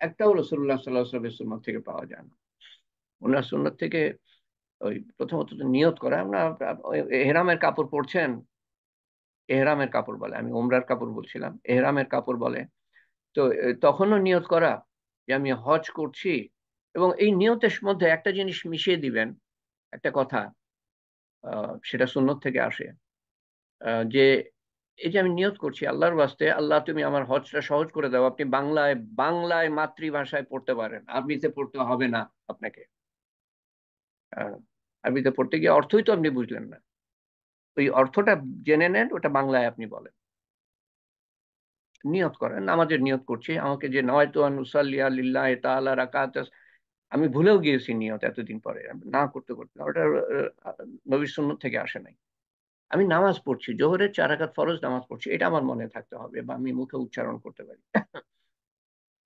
একটাও রাসূলুল্লাহ সাল্লাল্লাহু আলাইহি ওয়াসাল্লামের সুন্নত থেকে পাওয়া যায় না। ওনার সুন্নত থেকে ওই প্রথমত তো নিয়ত করা, আমরা ওই এহরামের কাপড় পরছেন, এহরামের কাপড় বলে, আমি ওমরার কাপড় বলছিলাম, এহরামের কাপড় বলে। তো তখনও নিয়ত করা যে আমি হজ করছি, এবং এই নিয়তের মধ্যে একটা জিনিস মিশিয়ে দিবেন, একটা কথা, সেটা সুন্নত থেকে আসে, যে এই যে আমি নিয়ত করছি আল্লাহর ওয়াস্তে, আল্লাহ তুমি আমার হজটা সহজ করে দাও, আপনি বাংলায় বাংলায় মাতৃভাষায় পড়তে পারেন, আরবিতে পড়তে হবে না আপনাকে। আহ, আরবিতে পড়তে গিয়ে অর্থই তো আপনি বুঝলেন না, ওই অর্থটা জেনে নেন, ওটা বাংলায় আপনি বলেন। নিয়ত করেন, নামাজের নিয়ত করছি, আমাকে যে নওয়াইতু আন উসাল্লিয়া লিল্লাহি তাআলা রাকাত, আমি ভুলেও গিয়েছি নিয়ত এতদিন পরে, আমি না করতে করতে, ওটা নবীর সুন্নত থেকে আসে নাই। আমি নামাজ পড়ছি, জোহরের 4 রাকাত ফরজ নামাজ পড়ছি, এটা আমার মনে থাকতে হবে বা আমি মুখে উচ্চারণ করতে পারি।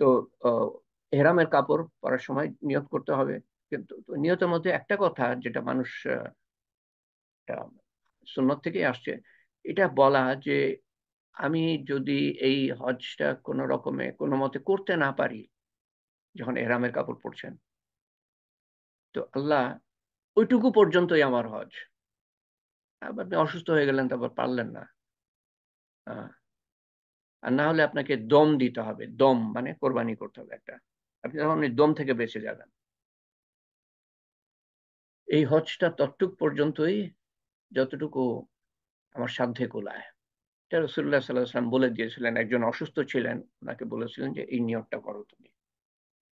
তো আহ, এহরামের কাপড় পরার সময় নিয়ত করতে হবে। কিন্তু তো নিয়তের মধ্যে একটা কথা যেটা মানুষ এটা সুন্নত থেকেই আসছে, এটা বলা যে আমি যদি এই হজটা কোনো রকমে কোনো মতে করতে না পারি, যখন এহরামের কাপড় পরছেন, তো আল্লাহ ওইটুকু পর্যন্তই আমার হজ। আবার আপনি অসুস্থ হয়ে গেলেন, তারপর পারলেন না, আহ, আর না হলে আপনাকে দম দিতে হবে, দম মানে কোরবানি করতে হবে একটা, আপনি তখন ওই দম থেকে বেঁচে যাবেন। এই হজটা ততটুক পর্যন্তই যতটুকু আমার সাধ্যে কুলায়। এটা রসুল্লাহ সাল্লাহ সাল্লাম বলে দিয়েছিলেন, একজন অসুস্থ ছিলেন, ওনাকে বলেছিলেন যে এই নিয়তটা করো তুমি,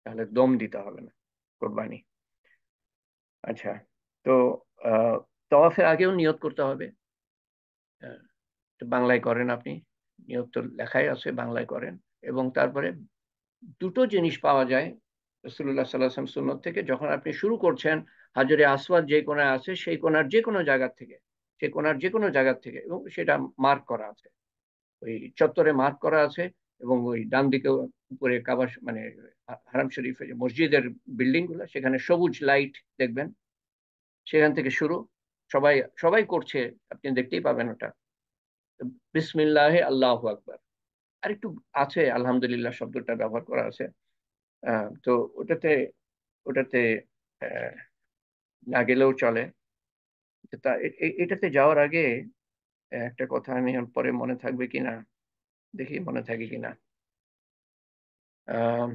তাহলে দম দিতে হবে না, কোরবানি। আচ্ছা, তো আহ তওয়াফের আগেও নিয়ত করতে হবে। আহ, তো বাংলায় করেন আপনি, নিয়ত তো লেখাই আছে, বাংলায় করেন। এবং তারপরে দুটো জিনিস পাওয়া যায় রাসূলুল্লাহ সাল্লাল্লাহু আলাইহি ওয়াসাল্লাম সুন্নত থেকে, যখন আপনি শুরু করছেন, হাজরে আসওয়াদ যে কোণায় আছে সেই কোণার যে কোনো জায়গা থেকে, সেই কোণার যে কোনো জায়গা থেকে, এবং সেটা মার্ক করা আছে, ওই চত্বরে মার্ক করা আছে। এবং ওই ডান দিকে উপরে কাবা, মানে হারাম শরীফের যে মসজিদের বিল্ডিং গুলো, সেখানে সবুজ লাইট দেখবেন, সেখান থেকে শুরু। সবাই সবাই করছে, আপনি দেখতেই পাবেন ওটা, বিসমিল্লাহে আল্লাহু আকবার। আর একটু আছে আলহামদুলিল্লাহ শব্দটা ব্যবহার করা আছে। তো ওটাতে ওটাতে আহ, না গেলেও চলে। তা এটাতে যাওয়ার আগে একটা কথা আমি পরে মনে থাকবে কিনা, দেখি মনে থাকে কিনা। আহ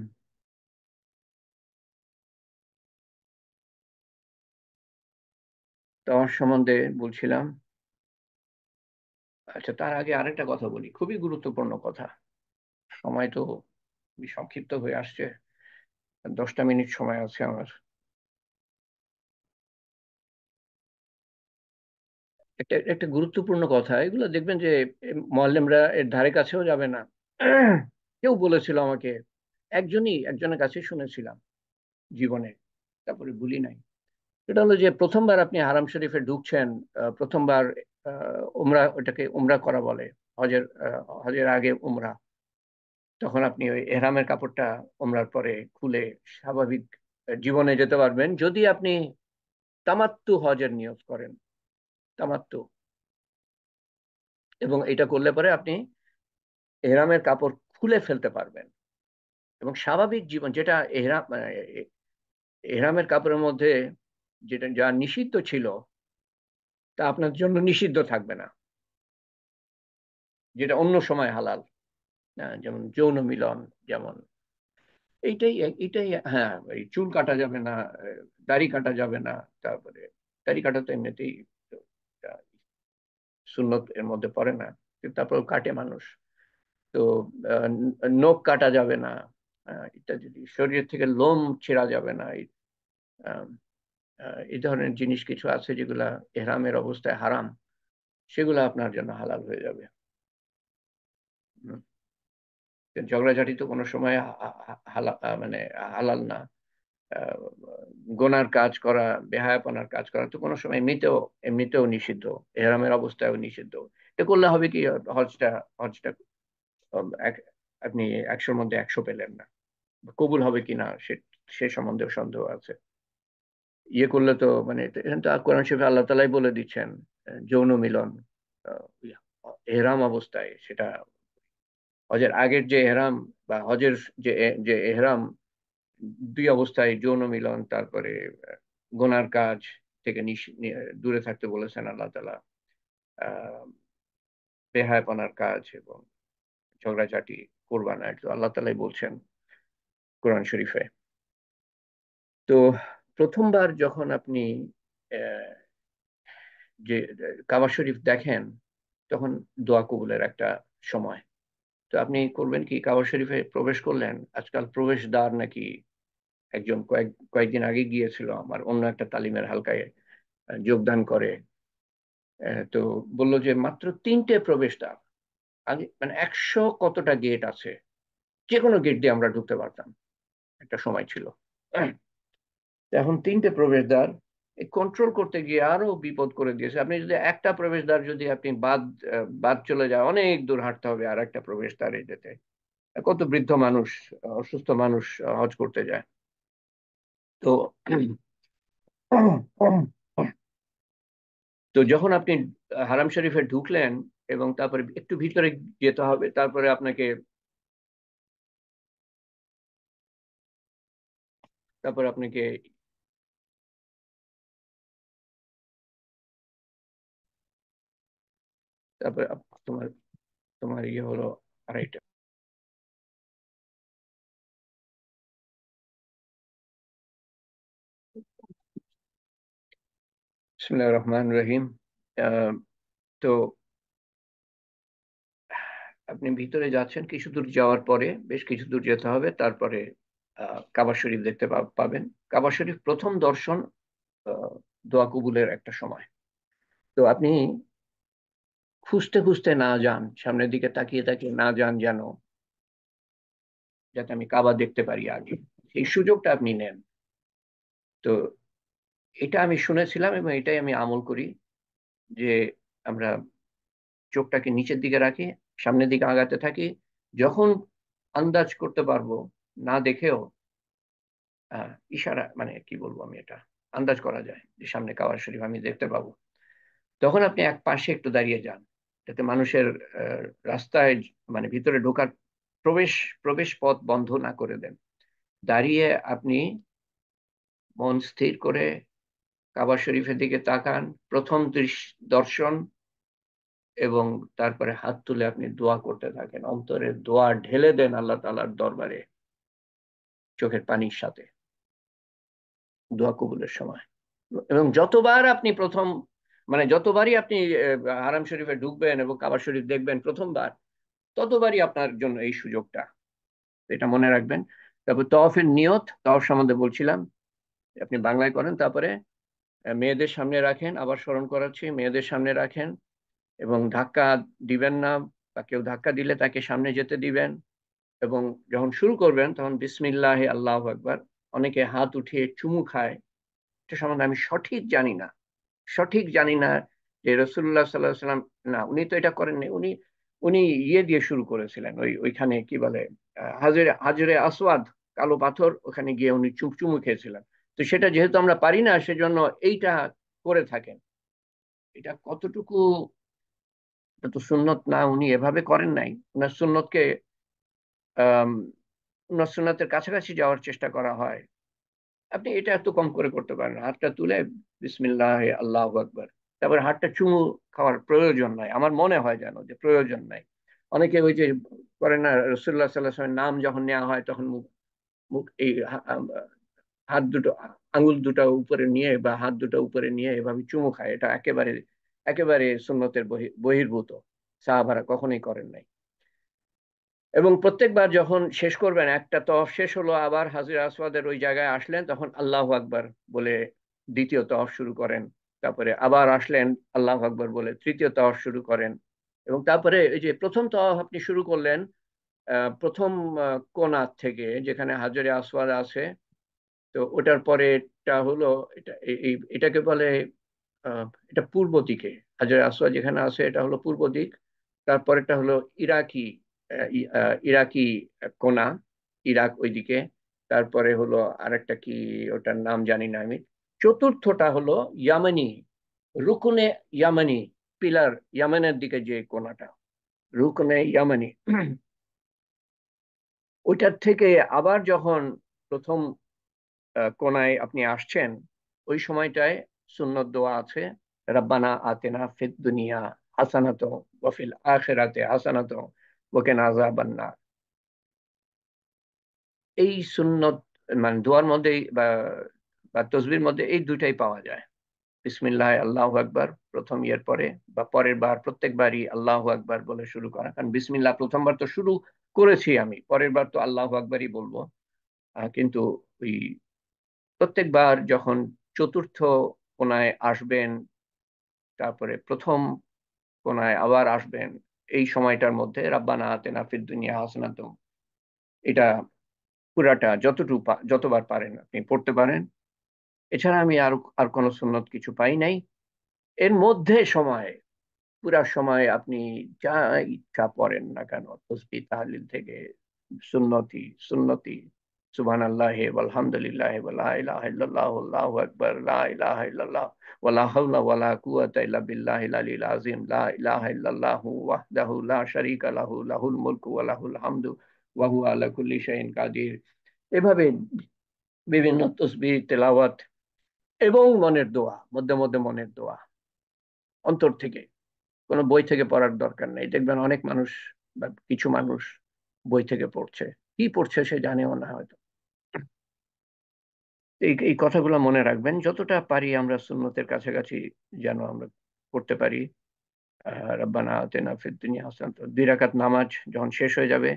তোমার সম্বন্ধে বলছিলাম। আচ্ছা, তার আগে আরেকটা কথা বলি, খুবই গুরুত্বপূর্ণ কথা। সময় তো খুবই সংক্ষিপ্ত হয়ে আসছে, 10টা মিনিট সময় আছে আমার। একটা একটা গুরুত্বপূর্ণ কথা, এগুলো দেখবেন যে মোয়াল্লেমরা এর ধারে কাছেও যাবে না। কেউ বলেছিল আমাকে, একজনের কাছে শুনেছিলাম জীবনে, তারপরে ভুলি নাই। এটা হলো যে প্রথমবার আপনি হারাম শরীফে ঢুকছেন, প্রথমবার উমরা, ওটাকে উমরা করা বলে, হজের আগে উমরা। তখন আপনি ওই এহরামের কাপড়টা উমরার পরে খুলে স্বাভাবিক জীবনে যেতে পারবেন, যদি আপনি তামাত্তু হজের নিয়ত করেন, তামাত্তু। এবং এটা করলে পরে আপনি এহরামের কাপড় খুলে ফেলতে পারবেন, এবং স্বাভাবিক জীবন, যেটা এহরামের কাপড়ের মধ্যে যেটা যা নিষিদ্ধ ছিল, তা আপনার জন্য নিষিদ্ধ থাকবে না, যেটা অন্য সময় হালাল। যেমন যৌন মিলন, যেমন এইটাই এইটাই, হ্যাঁ, এই চুল কাটা যাবে না, দাড়ি কাটা যাবে না। তারপরে দাড়ি কাটা তো এমনিতেই সুন্নত এর মধ্যে পড়ে না, কিন্তু তারপর কাটে মানুষ। তো আহ, নখ কাটা যাবে না, ইত্যাদি। শরীর থেকে লোম ছেঁড়া যাবে না। আহ, এই ধরনের জিনিস কিছু আছে যেগুলা এহরামের অবস্থায় হারাম, সেগুলো আপনার জন্য হালাল হয়ে যাবে। হুম। ঝগড়াঝাটি তো কোনো সময় মানে হালাল না। আহ, গোনার কাজ করা, বেহায়াপনার কাজ করা তো কোনো সময় এমনিতেও এমনিতেও নিষিদ্ধ, এহরামের অবস্থায়ও নিষিদ্ধ। এটা করলে হবে কি, হজটা হজটা আপনি 100-র মধ্যে 100 পেলেন না, কবুল হবে কিনা সে সে সম্বন্ধেও সন্দেহ আছে। ইয়ে করলে তো মানে এখানে তো কোরআন শরীফে আল্লাহ তালাই বলে দিচ্ছেন, যৌন মিলন এহরাম অবস্থায়, সেটা হজের আগের যে এহরাম বা হজের যে যে এহরাম, দুই অবস্থায় যৌন মিলন, তারপরে গোনার কাজ থেকে দূরে থাকতে বলেছেন আল্লাহ তালা, আহ বেহায়াপনার কাজ এবং ঝগড়াঝাটি করবা না, এটা তো আল্লাহ তালাই বলছেন কোরআন শরীফে। তো প্রথমবার যখন আপনি আহ, যে কাবা শরীফ দেখেন, তখন দোয়া কবুলের একটা সময়। তো আপনি করবেন কি, কাবা শরীফে প্রবেশ করলেন, আজকাল প্রবেশদ্বার নাকি, একজন কয়েকদিন আগে গিয়েছিল আমার অন্য একটা তালিমের হালকায় যোগদান করে। তো বললো যে মাত্র 3টে প্রবেশদ্বার। আগে মানে 100 কতটা গেট আছে, যে কোনো গেট দিয়ে আমরা ঢুকতে পারতাম, একটা সময় ছিল। হ্যাঁ, তো এখন 3টে প্রবেশদ্বার, কন্ট্রোল করতে গিয়ে আরো বিপদ করে দিয়েছে। আপনি যদি একটা প্রবেশদ্বার যদি আপনি বাদ চলে যায়, অনেক দূর হাঁটতে হবে আর একটা প্রবেশদ্বারে যেতে। কত বৃদ্ধ মানুষ, অসুস্থ মানুষ হজ করতে যায়। তো তো যখন আপনি হারাম শরীফে ঢুকলেন, এবং তারপরে একটু ভিতরে যেতে হবে, তারপরে আপনাকে, তারপরে আপনাকে তারপরে তোমার তোমার ইয়ে হলো আড়াইটা। বিসমিল্লাহির রহমানির রহিম। আহ, তো আপনি ভিতরে যাচ্ছেন, কিছু দূর যাওয়ার পরে, বেশ কিছু দূর যেতে হবে, তারপরে কাবা শরীফ দেখতে পাবেন। কাবা শরীফ প্রথম দর্শন আহ, দোয়া কবুলের একটা সময়। তো আপনি খুঁজতে খুঁজতে না যান, সামনের দিকে তাকিয়ে তাকিয়ে না যান, যেন যাতে আমি কাবা দেখতে পারি আগে, এই সুযোগটা আপনি নেন। তো এটা আমি শুনেছিলাম এবং এটাই আমি আমল করি, যে আমরা চোখটাকে নিচের দিকে রাখি, সামনের দিকে আগাতে থাকি, যখন আন্দাজ করতে পারবো, না দেখেও ইশারা, মানে কি বলবো আমি, এটা আন্দাজ করা যায় যে সামনে কাবা শরীফ আমি দেখতে পাবো, তখন আপনি এক পাশে একটু দাঁড়িয়ে যান, যাতে মানুষের আহ, রাস্তায়, মানে ভিতরে ঢোকার প্রবেশ প্রবেশ পথ বন্ধ না করে দেন। দাঁড়িয়ে আপনি মন স্থির করে কাবা শরীফের দিকে তাকান, প্রথম দর্শন, এবং তারপরে হাত তুলে আপনি দোয়া করতে থাকেন, অন্তরে দোয়া ঢেলে দেন আল্লাহ তাআলার দরবারে, চোখের পানির সাথে, দোয়া কবুলের সময়। এবং যতবার আপনি প্রথম, মানে যতবারই আপনি হারাম শরীফে ঢুকবেন এবং কাবা শরীফ দেখবেন প্রথমবার, ততবারই আপনার জন্য এই সুযোগটা, এটা মনে রাখবেন। তারপর তওয়াফের নিয়ত, তওয়াফ সম্বন্ধে বলছিলাম, আপনি বাংলায় করেন, তারপরে মেয়েদের সামনে রাখেন, আবার স্মরণ করাচ্ছি, মেয়েদের সামনে রাখেন, এবং ধাক্কা দিবেন না, বা কেউ ধাক্কা দিলে তাকে সামনে যেতে দিবেন। এবং যখন শুরু করবেন তখন বিসমিল্লাহ আল্লাহু আকবার। অনেকে হাত উঠিয়ে চুমু খায়, এটা সম্বন্ধে আমি সঠিক জানি না যে রাসূলুল্লাহ সাল্লাল্লাহু আলাইহি সাল্লাম, না, উনি তো এটা করেননি। উনি উনি ইয়ে দিয়ে শুরু করেছিলেন, ওইখানে কি বলে, হাজরে হাজরে আসওয়াদ, কালো পাথর, ওখানে গিয়ে উনি চুমু খেয়েছিলেন। তো সেটা যেহেতু আমরা পারি না, সেজন্য এইটা করে থাকেন। এটা কতটুকু, এটা তো সুন্নত না, উনি এভাবে করেন নাই। ওনার সুন্নতকে আহ ওনার সুন্নতের কাছাকাছি যাওয়ার চেষ্টা করা হয়। আপনি এটা এত কম করে করতে পারেন, হাতটা তুলে বিসমিল্লাহ আল্লাহু আকবার, তারপর হাতটা চুমু খাওয়ার প্রয়োজন নাই, আমার মনে হয় যেন যে প্রয়োজন নাই। অনেকে ওই যে করে না, রাসূলুল্লাহ সাল্লাল্লাহু আলাইহি ওয়াসাল্লামের নাম যখন নেওয়া হয়, তখন মুখ মুখ এই হাত দুটো, আঙুল দুটো উপরে নিয়ে বা হাত দুটো উপরে নিয়ে এভাবে চুমু খায়, এটা একেবারে একেবারে সুন্নতের বহির্ভূত। সাহাবারা কখনোই করেন নাই। এবং প্রত্যেকবার যখন শেষ করবেন, একটা তওয়াফ শেষ হলো, আবার হাজরে আসওয়াদের ওই জায়গায় আসলেন, তখন আল্লাহু আকবার বলে দ্বিতীয় তওয়াফ শুরু করেন। তারপরে আবার আসলেন, আল্লাহু আকবার বলে তৃতীয় তওয়াফ শুরু করেন। এবং তারপরে এই যে প্রথম তওয়াফ আপনি শুরু করলেন, প্রথম কোণা থেকে, যেখানে হাজরে আসওয়াদ আছে, তো ওটার পরে এটা হলো, এটাকে বলে, এটা পূর্ব দিকে, হাজরে আসওয়াদ যেখানে আছে এটা হলো পূর্ব দিক। তারপরেরটা হলো ইরাকি, ইরাকি কোনা, ইরাক ওইদিকে। তারপরে হলো আরেকটা কি, ওটার নাম জানি না আমি। চতুর্থটা হলো ইয়ামানি, রুকুনে ইয়ামানি, পিলার, ইয়ামানের দিকে যে কোনাটা, রুকুনে ইয়ামানি। ওইটার থেকে আবার যখন প্রথম কোনায় আপনি আসছেন, ওই সময়টায় সুন্নত দোয়া আছে, রাব্বানা আতেনা ফিদ দুনিয়া হাসানাত ওয়া ফিল আখিরাতি হাসানাত ওয়া কিনা আযাবান নার। এই সুন্নত, মানে দোয়ার মধ্যে, বা বা তসবির মধ্যে এই দুইটাই পাওয়া যায়। বিসমিল্লাহ আল্লাহু আকবার প্রথম ইয়ের পরে বা পরের বার প্রত্যেকবারই আল্লাহু আকবার বলে শুরু করা, কারণ বিসমিল্লাহ প্রথমবার তো শুরু করেছি আমি, পরের বার তো আল্লাহু আকবারই বলবো। কিন্তু ওই প্রত্যেকবার যখন চতুর্থ কোনায় আসবেন, তারপরে প্রথম কোনায় আবার আসবেন, এই সময়টার মধ্যে রাব্বানা আতেনা ফিদ দুনিয়া হাসানাতুম, এটা পুরাটা যতবার পারেন আপনি পড়তে পারেন। এছাড়া আমি আর কোনো সুন্নত কিছু পাই নাই। এর মধ্যে সময়, পুরা সময় আপনি যা ইচ্ছা পড়েন না কেন, তসবিহ তাহলিল থেকে সুন্নতি সুন্নতি সুবহানাল্লাহি ওয়ালহামদুলিল্লাহি ওয়ালা ইলাহা ইল্লাল্লাহু আল্লাহু আকবার লা ইলাহা ইল্লাল্লাহ ওয়ালা হাওলা ওয়ালা কুওয়াতা ইল্লা বিল্লাহিল আলিয়্যিল আযীম লা ইলাহা ইল্লাল্লাহু ওয়াহদাহু লা শারীকা লাহু লাহুল মুলকু ওয়া লাহুল হামদু ওয়া হুয়া আলা কুল্লি শাইইন কাদির। এভাবে বিভিন্ন তসবিহ তেলাওয়াত এবং মনের দোয়া, মধ্যে মধ্যে মনের দোয়া অন্তর থেকে, কোনো বই থেকে পড়ার দরকার নেই। দেখবেন অনেক মানুষ বা কিছু মানুষ বই থেকে পড়ছে, কি পড়ছে সে জানেও না হয়তো। এই এই কথাগুলো মনে রাখবেন, যতটা পারি আমরা সুন্নতের কাছাকাছি যেন আমরা করতে পারি। রব্বানা আতিনা ফিদ দুনিয়া হাসানাত, 2 রাকাত নামাজ যখন শেষ হয়ে যাবে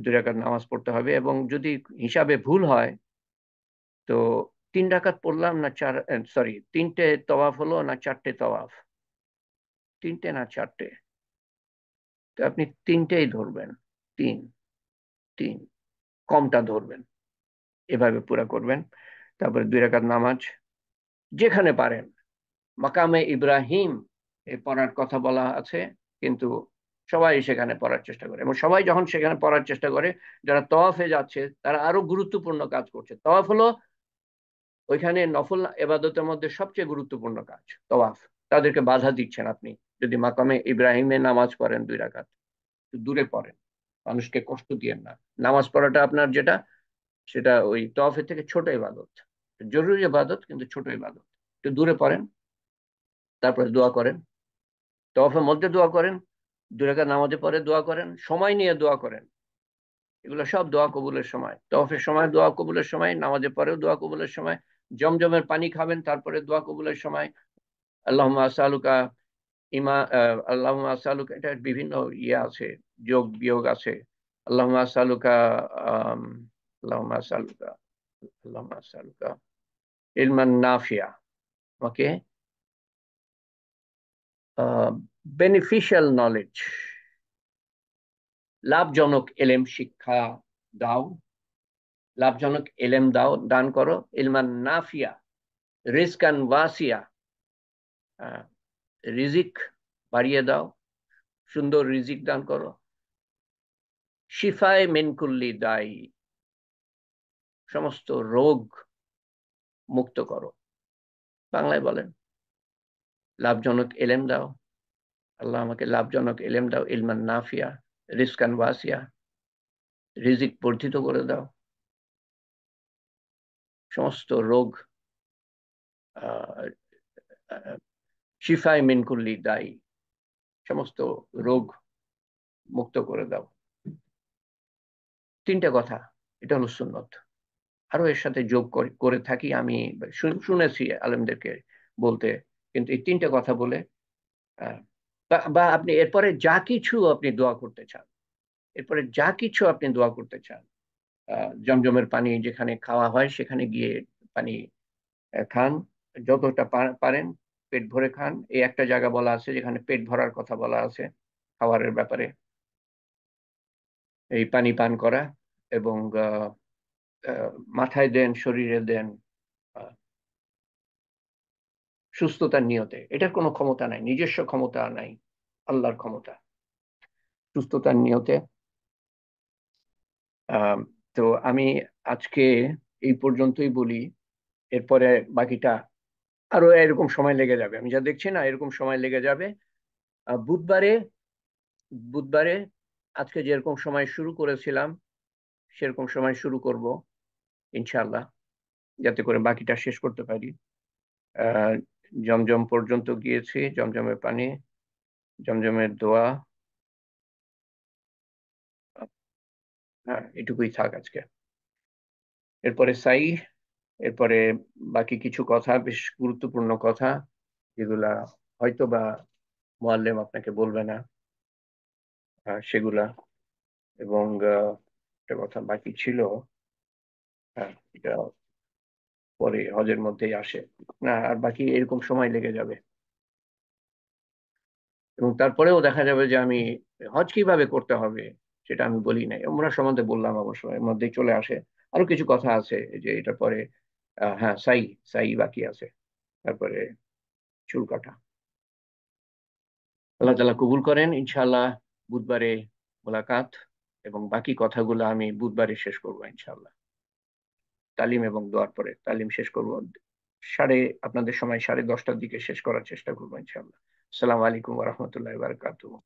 2 রাকাত নামাজ পড়তে হবে, এবং যদি হিসাবে ভুল হয় তো 3 রাকাত পড়লাম না চার, সরি, 3টে তওয়াফ হলো না 4টে তওয়াফ, 3টে না 4টে, তো আপনি 3টেই ধরবেন, 3 3 কমটা ধরবেন, এভাবে পুরা করবেন। তারপরে 2 রাকাত নামাজ যেখানে পারেন, মাকামে ইব্রাহিম এ পড়ার কথা বলা আছে, কিন্তু সবাই সেখানে পড়ার চেষ্টা করে, এবং সবাই যখন সেখানে পড়ার চেষ্টা করে, যারা তওয়াফে যাচ্ছে তারা আরো গুরুত্বপূর্ণ কাজ করছে। তওয়াফ হলো ওইখানে নফল এবাদতের মধ্যে সবচেয়ে গুরুত্বপূর্ণ কাজ, তওয়াফ। তাদেরকে বাধা দিচ্ছেন আপনি যদি মাকামে ইব্রাহিমে নামাজ পড়েন 2 রাকাত, দূরে পড়েন, মানুষকে কষ্ট দিয়েন না। নামাজ পড়াটা আপনার যেটা, সেটা ওই তওয়াফের থেকে ছোট ইবাদত, জরুরি ইবাদত কিন্তু ছোট ইবাদত। একটু দূরে পড়েন, তারপরে দোয়া করেন, তওয়াফের মধ্যে দোয়া করেন, 2 রাকাত নামাজে পরে দোয়া করেন, সময় নিয়ে দোয়া করেন। এগুলো সব দোয়া কবুলের সময়, তওয়াফের সময় দোয়া কবুলের সময়, নামাজে পরেও দোয়া কবুলের সময়, জমজমের পানি খাবেন তারপরে দোয়া কবুলের সময়। আল্লাহুম্মা আসআলুকা আল্লাহুম্মা আসআলুকা, এটা বিভিন্ন ইয়ে আছে, যোগ বিয়োগ আছে। আল্লাহুম্মা আসআলুকা আম, আল্লাহুম্মা আসআলুকা আল্লাহুম্মা আসআলুকা ইলমান নাফিয়া, আমাকে বেনিফিশিয়াল নলেজ, লাভজনক এলেম শিক্ষা দাও, লাভজনক এলেম দাও, দান করো। ইলমান নাফিয়া, রিজকান ওয়াসিয়া, আহ, রিজিক বাড়িয়ে দাও, সুন্দর রিজিক দান করো। শিফায়ে মিন কুল্লি দাই, সমস্ত রোগ মুক্ত করো। বাংলায় বলেন, লাভজনক এলেম দাও, আল্লাহ আমাকে লাভজনক এলেম দাও, ইলমান নাফিয়া, রিজকান ওয়াসিয়া, রিজিক বর্ধিত করে দাও, সমস্ত রোগ, আহ, শিফায়ে মিন কুল্লি দাই, সমস্ত রোগ মুক্ত করে দাও। 3টে কথা, এটা হলো সুন্নত। আরো এর সাথে যোগ করে থাকি আমি, শুনেছি আলেমদেরকে বলতে, কিন্তু এই 3টে কথা বলে বা আপনি এরপরে যা কিছু আপনি দোয়া করতে চান, এরপরে যা কিছু আপনি দোয়া করতে চান, জমজমের পানি যেখানে খাওয়া হয় সেখানে গিয়ে পানি খান, যতটা পারেন পেট ভরে খান। এই একটা জায়গা বলা আছে যেখানে পেট ভরার কথা বলা আছে খাবারের ব্যাপারে, এই পানি পান করা, এবং মাথায় দেন, শরীরে দেন, আহ, সুস্থতার নিয়তে। এটার কোনো ক্ষমতা নাই, নিজস্ব ক্ষমতা নাই, আল্লাহর ক্ষমতা, সুস্থতার নিয়তে। আহ, তো আমি আজকে এই পর্যন্তই বলি, এরপরে বাকিটা আরো এরকম সময় লেগে যাবে, আমি যা দেখছি না এরকম সময় লেগে যাবে। বুধবারে, বুধবারে আজকে যেরকম সময় শুরু করেছিলাম সেরকম সময় শুরু করব ইনশাআল্লাহ, যাতে করে বাকিটা শেষ করতে পারি। আহ জমজম পর্যন্ত গিয়েছি, জমজমের পানি, জমজমের দোয়া, হ্যাঁ এটুকুই থাক আজকে। এরপরে সাই, এরপরে বাকি কিছু কথা, বেশ গুরুত্বপূর্ণ কথা, যেগুলা হয়তো বা মোয়াল্লেম আপনাকে বলবে না, সেগুলা। এবং একটা কথা বাকি ছিল, এটা পরে হজের মধ্যেই আসে না, আর বাকি এরকম সময় লেগে যাবে। এবং তারপরেও দেখা যাবে যে আমি হজ কিভাবে করতে হবে সেটা আমি বলি নাই, উমরা সম্বন্ধে বললাম অবশ্য, এর মধ্যেই চলে আসে আরো কিছু কথা আছে, যে এটার পরে হ্যাঁ, সাই সাই বাকি আছে, তারপরে চুল কাটা। আল্লাহ তালা কবুল করেন ইনশাআল্লাহ। বুধবারে মোলাকাত, এবং বাকি কথাগুলো আমি বুধবারে শেষ করবো ইনশাআল্লাহ। তালিম এবং দোয়ার পরে তালিম শেষ করবো, সাড়ে আপনাদের সময় 10:30টার দিকে শেষ করার চেষ্টা করবো ইনশাআল্লাহ। আসসালামু আলাইকুম ওয়া রাহমাতুল্লাহি ওয়া বারাকাতুহু।